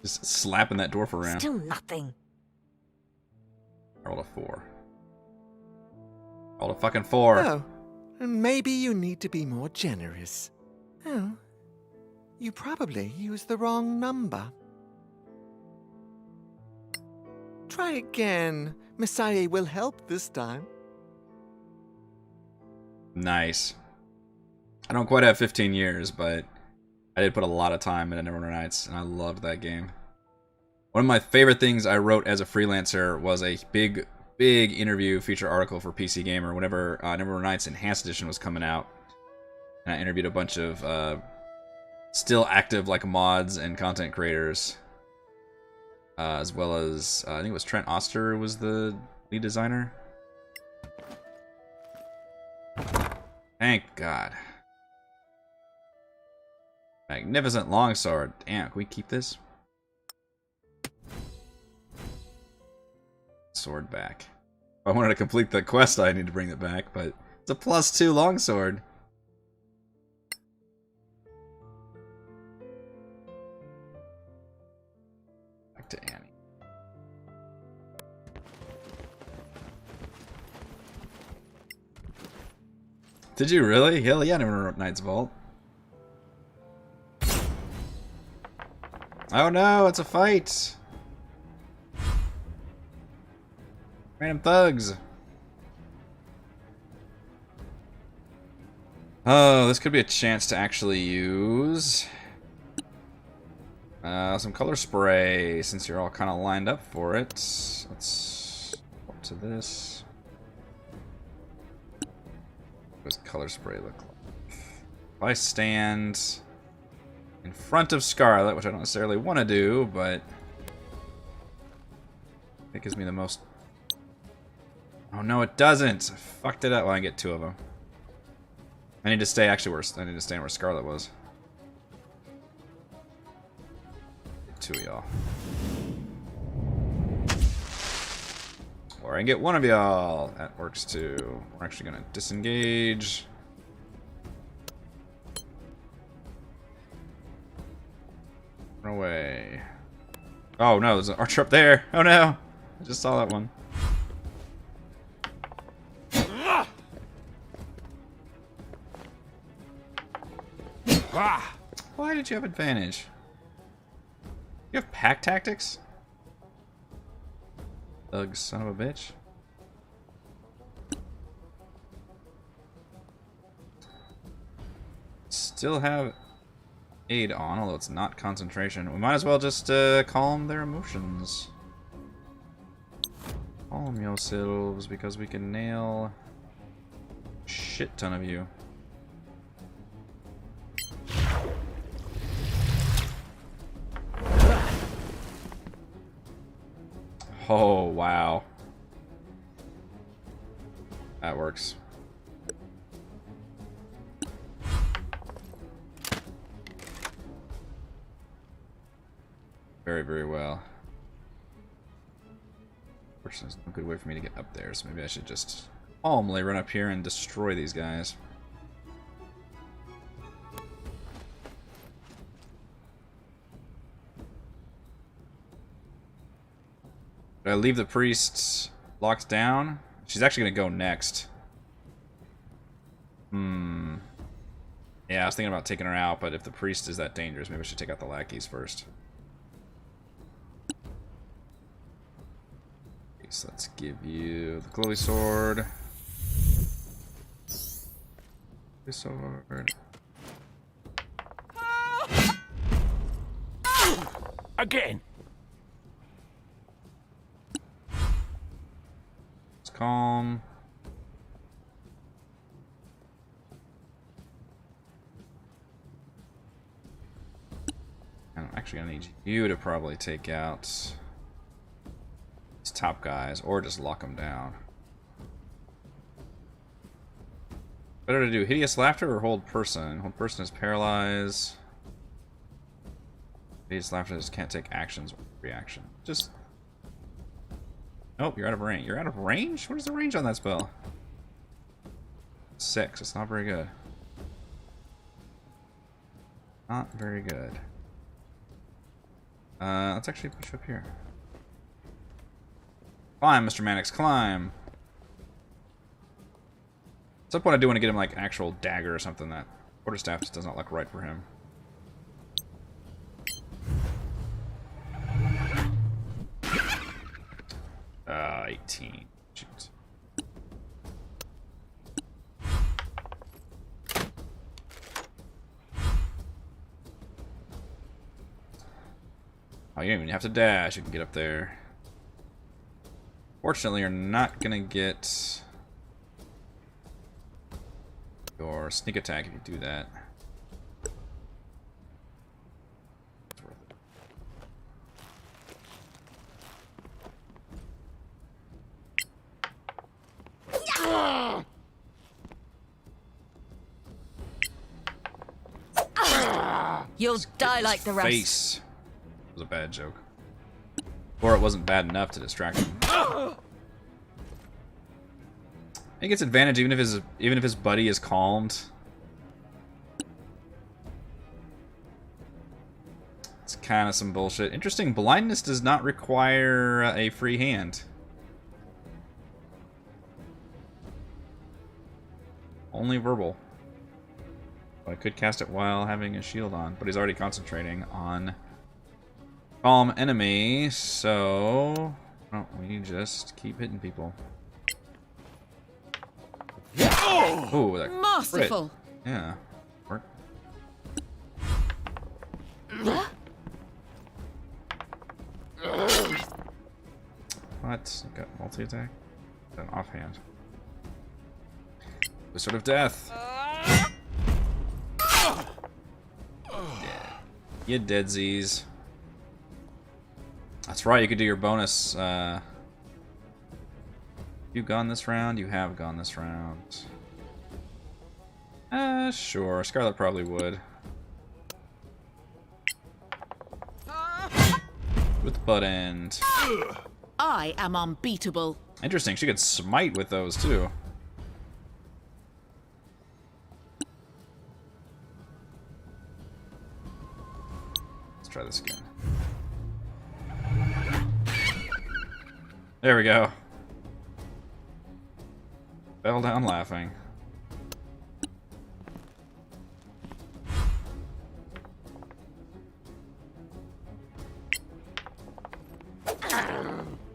just slapping that dwarf around. Still nothing. I rolled a 4. Rolled a fucking 4. Oh, maybe you need to be more generous. Oh, you probably used the wrong number. Try again. Messiah will help this time. Nice. I don't quite have 15 years, but I did put a lot of time into Neverwinter Nights, and I loved that game. One of my favorite things I wrote as a freelancer was a big interview feature article for PC Gamer whenever Neverwinter Nights Enhanced Edition was coming out. And I interviewed a bunch of still active like mods and content creators, as well as I think it was Trent Oster was the lead designer. Thank God. Magnificent longsword. Damn, can we keep this? sword back. If I wanted to complete the quest, I need to bring it back, but it's a +2 longsword. Back to Annie. Did you really? Hell yeah, I never wrote Knight's Vault. Oh no, it's a fight! Random thugs. Oh, this could be a chance to actually use some color spray, since you're all kind of lined up for it. Let's go up to this. What does color spray look like? If I stand in front of Scarlet, which I don't necessarily want to do, but it gives me the most... Oh no, it doesn't! I fucked it up. Well, I get 2 of them. I need to stay actually where I need to stay where Scarlet was. 2 of y'all. Or I can get 1 of y'all. That works too. We're actually gonna disengage. Run away. Oh no, there's an archer up there. Oh no! I just saw that one. Why did you have advantage? You have pack tactics? Thug son of a bitch. Still have aid on, although it's not concentration. We might as well just calm their emotions. Calm yourselves, because we can nail a shit ton of you. Oh, wow. That works. Very, very well. There's no good way for me to get up there, so maybe I should just calmly run up here and destroy these guys. Did I leave the priest locked down? She's actually gonna go next. Yeah, I was thinking about taking her out, but if the priest is that dangerous, maybe I should take out the lackeys first. Okay, so let's give you the glowy sword. Glowy sword. Again. Calm. I'm actually gonna need you to probably take out these top guys, or just lock them down. Better to do hideous laughter or hold person? Hold person is paralyzed. Hideous laughter just can't take actions or reaction. Just... Nope, you're out of range. You're out of range? What is the range on that spell? 6. It's not very good. Not very good. Let's actually push up here. Climb, Mr. Mannix, climb! At some point I do want to get him like an actual dagger or something. That quarterstaff just does not look right for him. 18. Shoot. Oh, you don't even have to dash. You can get up there. Fortunately, you're not gonna get your sneak attack if you do that. You'll die like the rest. Face. It was a bad joke. Or it wasn't bad enough to distract him. He gets advantage even if his buddy is calmed. It's kind of some bullshit. Interesting. Blindness does not require a free hand. Only verbal. I could cast it while having a shield on, but he's already concentrating on calm enemy, so why don't we just keep hitting people? Oh, that masterful. Crit. Yeah. Work. What? You got multi-attack? An offhand. The sort of death. You deadsies. That's right, you could do your bonus. You've gone this round? You have gone this round. Sure. Scarlet probably would. With the butt end. I am unbeatable. Interesting, she could smite with those too. Let's try this again. There we go. Fell down laughing.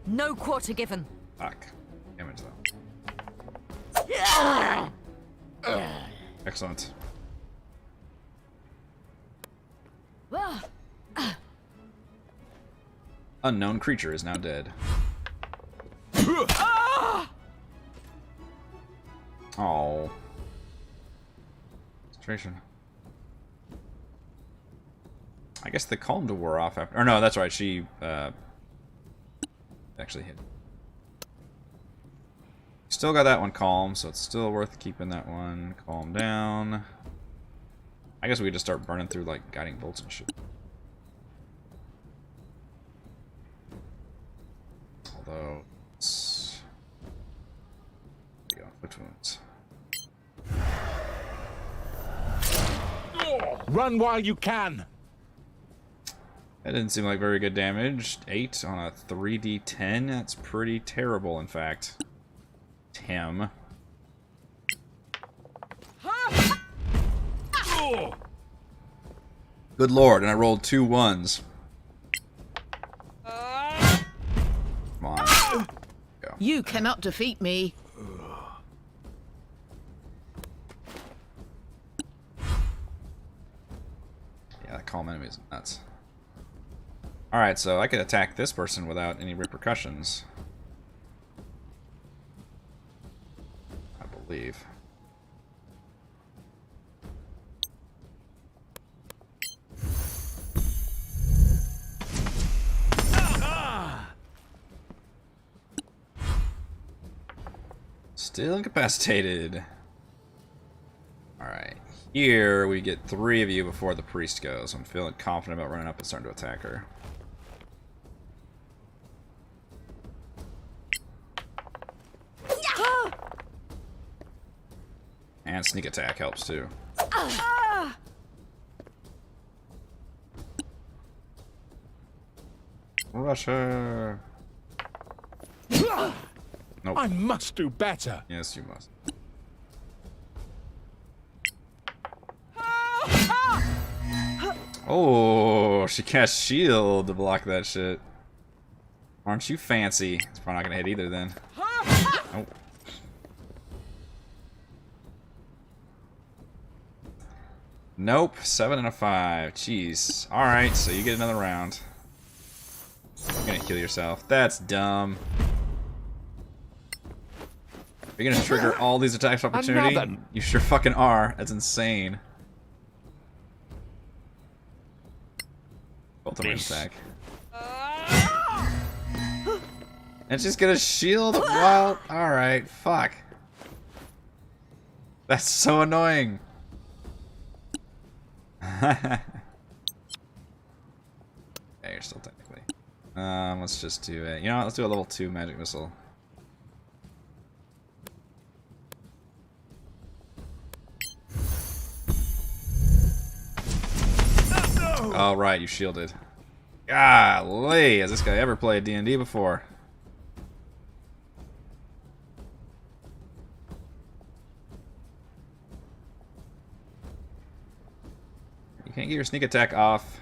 No quarter given. Fuck. Damage though. Excellent. Unknown creature is now dead. Oh. Concentration. I guess the calm wore off after. Or no, that's right. She actually hit. Still got that one calm, so it's still worth keeping that one calm down. I guess we could just start burning through like guiding bolts and shit. Although, it's... Which ones? Run while you can. That didn't seem like very good damage. 8 on a 3d10. That's pretty terrible, in fact. Tim. Good lord, and I rolled 2 1s. Come on. Go. You cannot defeat me. Yeah, that calm enemy is nuts. Alright, so I could attack this person without any repercussions. I believe. Still incapacitated. Alright. Here we get 3 of you before the priest goes. I'm feeling confident about running up and starting to attack her. And sneak attack helps too. Rush her. Nope. I must do better. Yes, you must. Oh, she cast shield to block that shit. Aren't you fancy? It's probably not gonna hit either then. Nope. Nope. 7 and a 5. Jeez. Alright, so you get another round. You're gonna kill yourself. That's dumb. You're gonna trigger all these attacks of opportunity? Another. You sure fucking are. That's insane. Ultimate attack. And she's gonna shield while... Alright, fuck. That's so annoying. Yeah, you're still technically. Let's just do a... You know what? Let's do a level 2 magic missile. Oh, right, you shielded. Golly, has this guy ever played D&D before? You can't get your sneak attack off.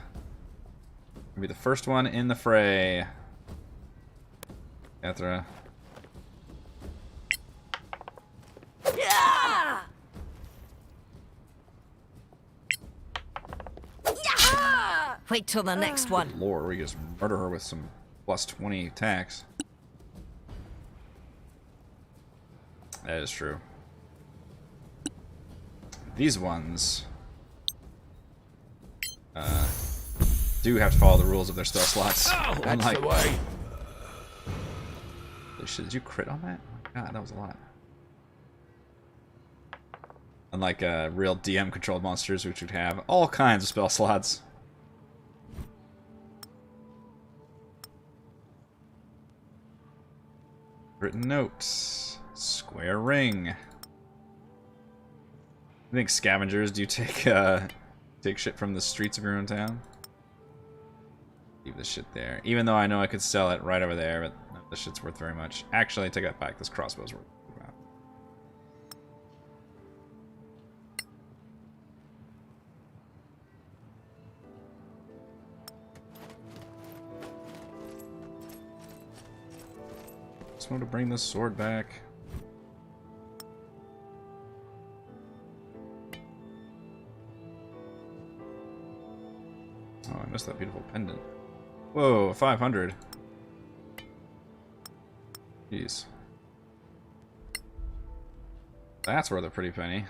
You'll be the first one in the fray. Ethra. Yeah! Wait till the next one. Lord, we just murder her with some plus 20 attacks. That is true. These ones do have to follow the rules of their spell slots. Oh, that's the way. Holy shit, did you crit on that? Oh my god, that was a lot. Unlike real DM-controlled monsters, which would have all kinds of spell slots. Written notes. Square ring. I think scavengers do take take shit from the streets of your own town. Leave this shit there. Even though I know I could sell it right over there, but no, this shit's worth very much. Actually, take that back. This crossbow's worth. Just want to bring this sword back. Oh, I missed that beautiful pendant. Whoa, 500. Jeez. That's worth a pretty penny.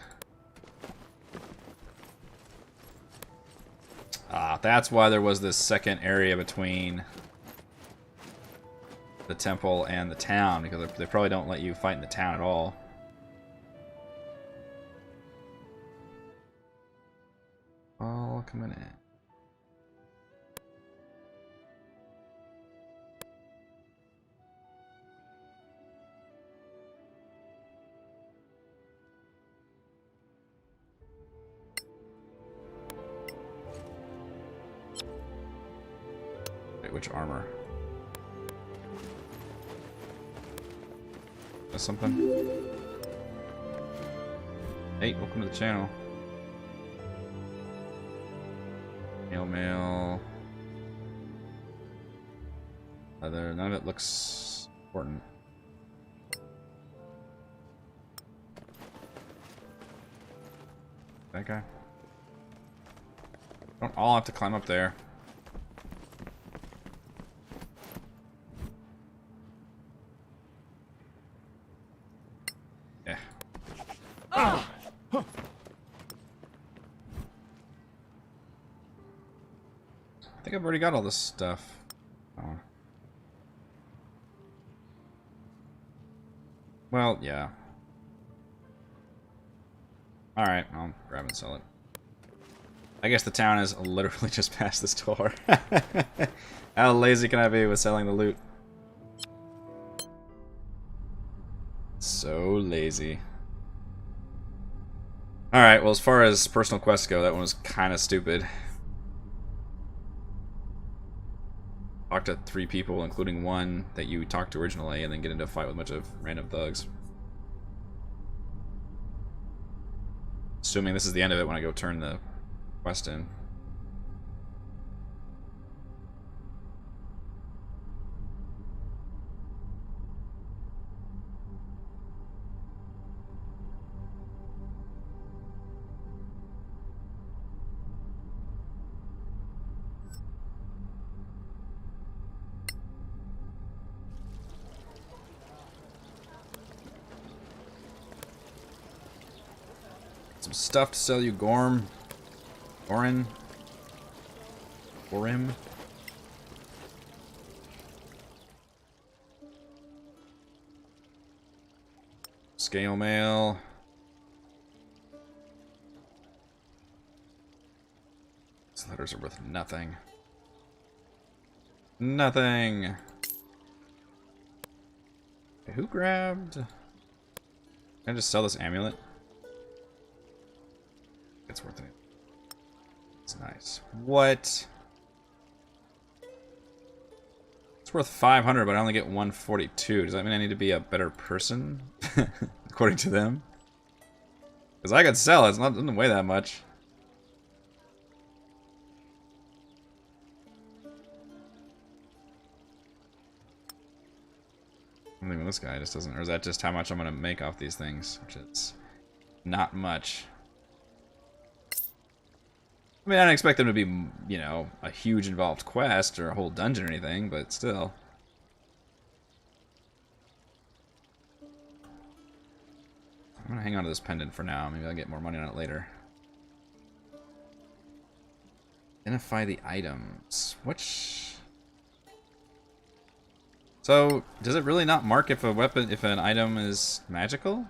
Ah, that's why there was this second area between the temple and the town, because they probably don't let you fight in the town at all. All coming in. Wait, which armor? Something. Hey, welcome to the channel. Mail. None of it looks important. That guy. Don't all have to climb up there. I think I've already got all this stuff. Oh. Well, yeah. Alright, I'll grab and sell it. I guess the town is literally just past this door. How lazy can I be with selling the loot? So lazy. Alright, well, as far as personal quests go, that one was kind of stupid. Talk to 3 people, including one that you talked to originally, and then get into a fight with a bunch of random thugs. Assuming this is the end of it when I go turn the quest in. Some stuff to sell you, Gorm. Gorim. Scale mail. These letters are worth nothing. Nothing. Okay, who grabbed? Can I just sell this amulet? It's worth it. It's nice. What? worth 500, but I only get 142. Does that mean I need to be a better person? According to them? Because I could sell it. It doesn't weigh that much. I think this guy just doesn't... Or is that just how much I'm going to make off these things? Which is not much. I mean, I don't expect them to be, you know, a huge involved quest or a whole dungeon or anything, but still. I'm gonna hang on to this pendant for now. Maybe I'll get more money on it later. Identify the items. Which... So, does it really not mark if an item is magical?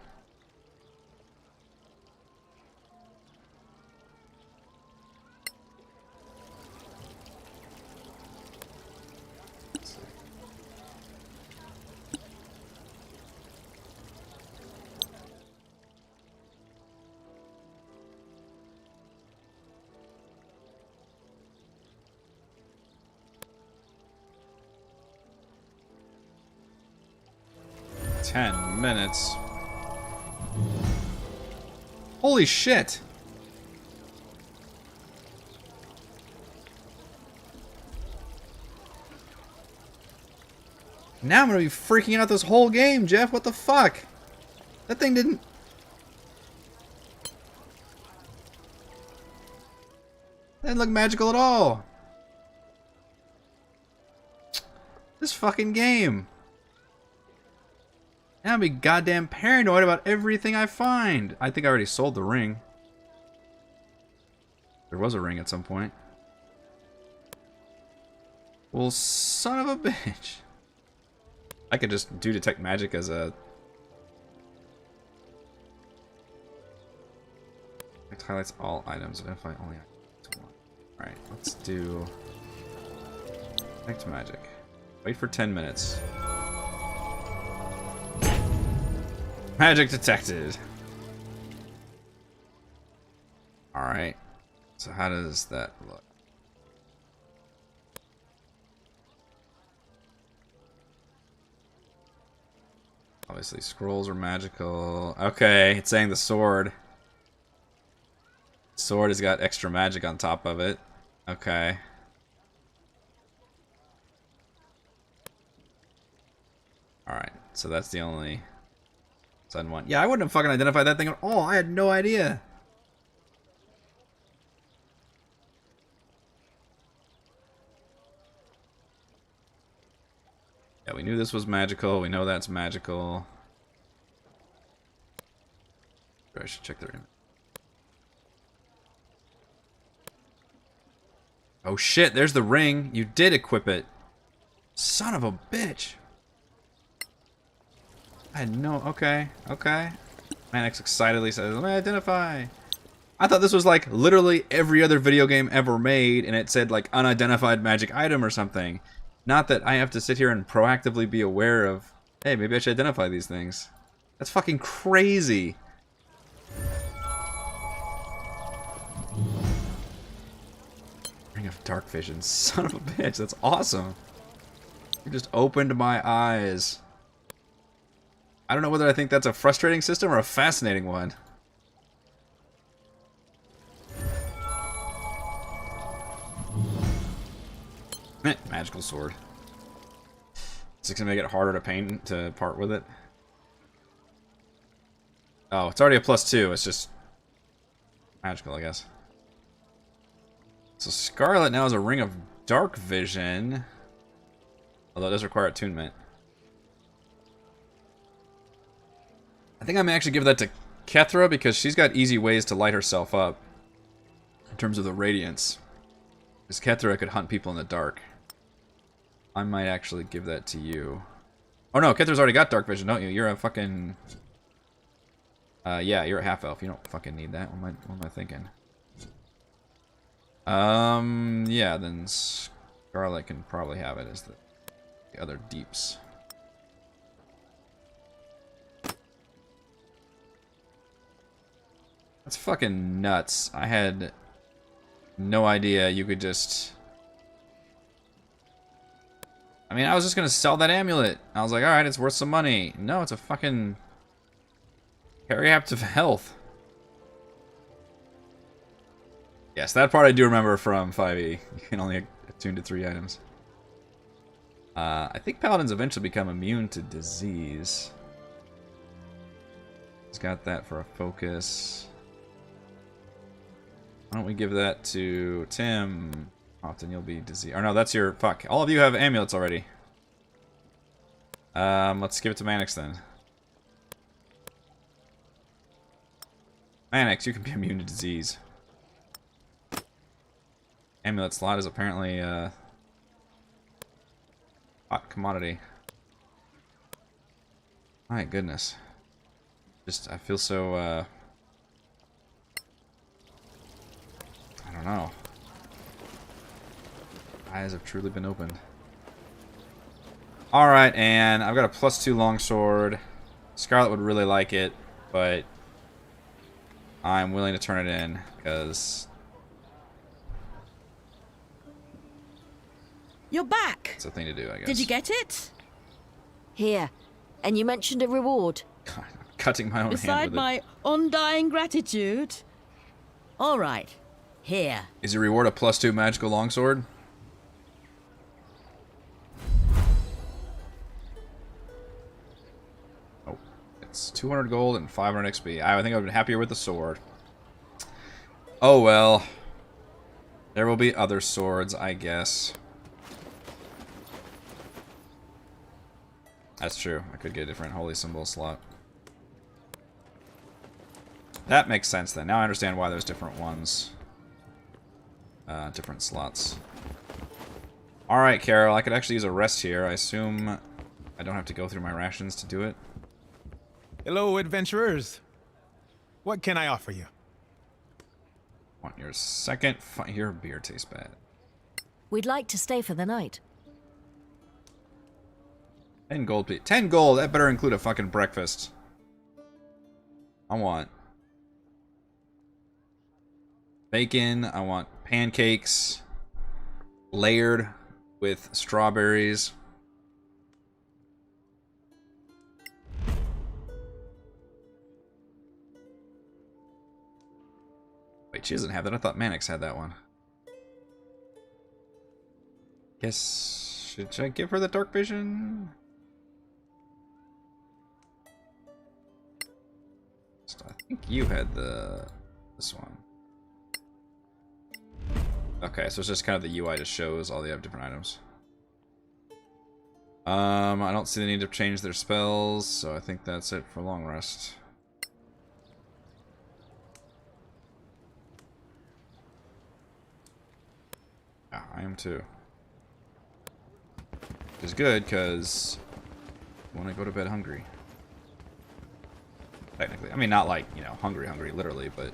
Minutes. Holy shit! Now I'm gonna be freaking out this whole game, Jeff. What the fuck? That thing didn't... That didn't look magical at all. This fucking game. Now I'll be goddamn paranoid about everything I find. I think I already sold the ring. There was a ring at some point. Well, son of a bitch. I could just do detect magic as a... It highlights all items. Identify only items. Alright, let's do... Detect magic. Wait for 10 minutes. Magic detected. Alright. So how does that look? Obviously scrolls are magical. Okay, it's saying the sword. Sword has got extra magic on top of it. Okay. Alright, so that's the only... Sudden one. Yeah, I wouldn't have fucking identified that thing at all. I had no idea. Yeah, we knew this was magical. We know that's magical. I should check their image. Oh shit, there's the ring. You did equip it. Son of a bitch. I had no... Okay, okay. Manix excitedly says, let me identify. I thought this was like literally every other video game ever made, and it said like unidentified magic item or something. Not that I have to sit here and proactively be aware of, hey, maybe I should identify these things. That's fucking crazy. Ring of Dark Vision. Son of a bitch, that's awesome. You just opened my eyes. I don't know whether I think that's a frustrating system or a fascinating one. Magical sword. Is it gonna make it harder to part with it? Oh, it's already a +2. It's just magical, I guess. So Scarlet now has a Ring of Dark Vision, although it does require attunement. I think I may actually give that to Kethra because she's got easy ways to light herself up in terms of the radiance. Because Kethra could hunt people in the dark. I might actually give that to you. Oh no, Kethra's already got dark vision, don't you? You're a fucking... yeah, you're a half-elf. You don't fucking need that. What am I thinking? Yeah, then Scarlet can probably have it as the other deeps. That's fucking nuts. I had no idea you could just I mean, I was just gonna sell that amulet. I was like, alright, it's worth some money. No, it's a fucking... Carry Active Health. Yes, that part I do remember from 5e. You can only attune to 3 items. I think paladins eventually become immune to disease. He's got that for a focus. Why don't we give that to Tim? Often you'll be disease. Or no, that's your... Fuck. All of you have amulets already. Let's give it to Mannix then. Mannix, you can be immune to disease. Amulet slot is apparently hot commodity. My goodness. Just, I feel so, I don't know. Eyes have truly been opened. Alright, and I've got a +2 longsword. Scarlet would really like it, but I'm willing to turn it in, because... You're back! It's a thing to do, I guess. Did you get it? Here. And you mentioned a reward. God, I'm cutting my own hand Beside with it. my undying gratitude. All right. Here. Is your reward a +2 magical longsword? Oh, it's 200 gold and 500 XP. I think I would have been happier with the sword. Oh well. There will be other swords, I guess. That's true. I could get a different holy symbol slot. That makes sense then. Now I understand why there's different ones. Different slots. Alright, Carol. I could actually use a rest here. I assume I don't have to go through my rations to do it. Hello, adventurers. What can I offer you? Want your second... Your beer tastes bad. We'd like to stay for the night. 10 gold, please. 10 gold! That better include a fucking breakfast. I want bacon. I want pancakes. Layered with strawberries. Wait, she doesn't have that. I thought Mannix had that one. Guess... Should I give her the dark vision? I think you had this one. Okay, so it's just kind of the UI just shows all the different items. I don't see the need to change their spells, so I think that's it for long rest. Yeah, I am too. Which is good, because I want to go to bed hungry. Technically. I mean, not like, you know, hungry, literally, but you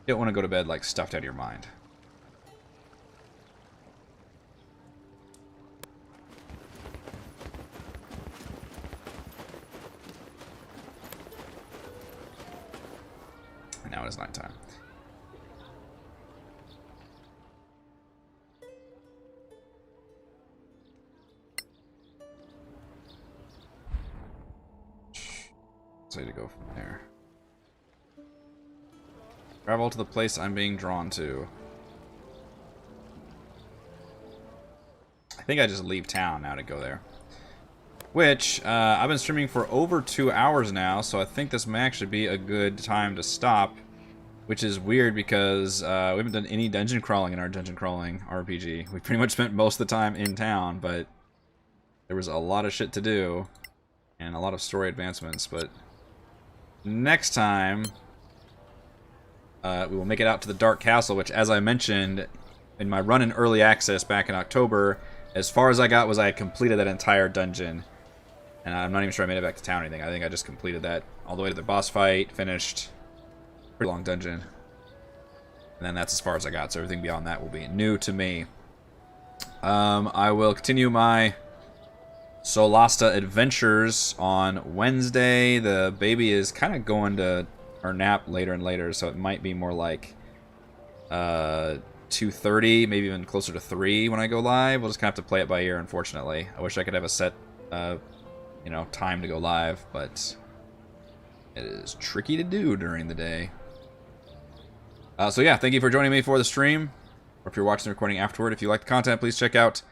don't want to go to bed, like, stuffed out of your mind. And now it is nighttime. So to go from there. Travel to the place I'm being drawn to. I think I just leave town now to go there. Which, I've been streaming for over 2 hours now, so I think this may actually be a good time to stop. Which is weird because we haven't done any dungeon crawling in our dungeon crawling RPG. We pretty much spent most of the time in town, but there was a lot of shit to do. And a lot of story advancements, but... Next time, we will make it out to the Dark Castle, which, as I mentioned in my run in Early Access back in October, as far as I got was I had completed that entire dungeon. And I'm not even sure I made it back to town or anything. I think I just completed that all the way to the boss fight, finished. Pretty long dungeon. And then that's as far as I got, so everything beyond that will be new to me. I will continue my Solasta adventures on Wednesday. The baby is kind of going to her nap later and later, so it might be more like 2:30, maybe even closer to 3 when I go live. We'll just kind of have to play it by ear, unfortunately. I wish I could have a set, you know, time to go live, but it is tricky to do during the day. So yeah, thank you for joining me for the stream, or if you're watching the recording afterward. If you like the content, please check out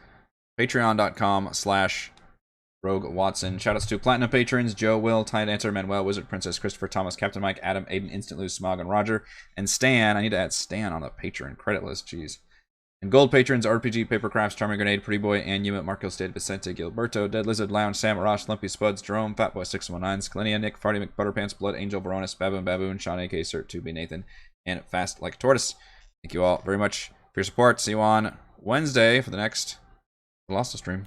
patreon.com/RogueWatson. Shoutouts to Platinum patrons: Joe, Will, Tide Answer, Manuel, Wizard, Princess, Christopher, Thomas, Captain Mike, Adam, Aiden, Instant Lose, Smog, and Roger. And Stan. I need to add Stan on the patron credit list, jeez. And gold patrons: RPG, Papercrafts, Charming Grenade, Pretty Boy, Anuma, Marco State, Vicente, Gilberto, Dead Lizard, Lounge, Sam, Arash, Lumpy Spuds, Jerome, Fatboy619, Scalenia, Nick, Farty McButterpants, Blood Angel, Baronis, Baboon, Sean, AK, Cert, 2B, Nathan, and Fast Like a Tortoise. Thank you all very much for your support. See you on Wednesday for the next Solasta stream.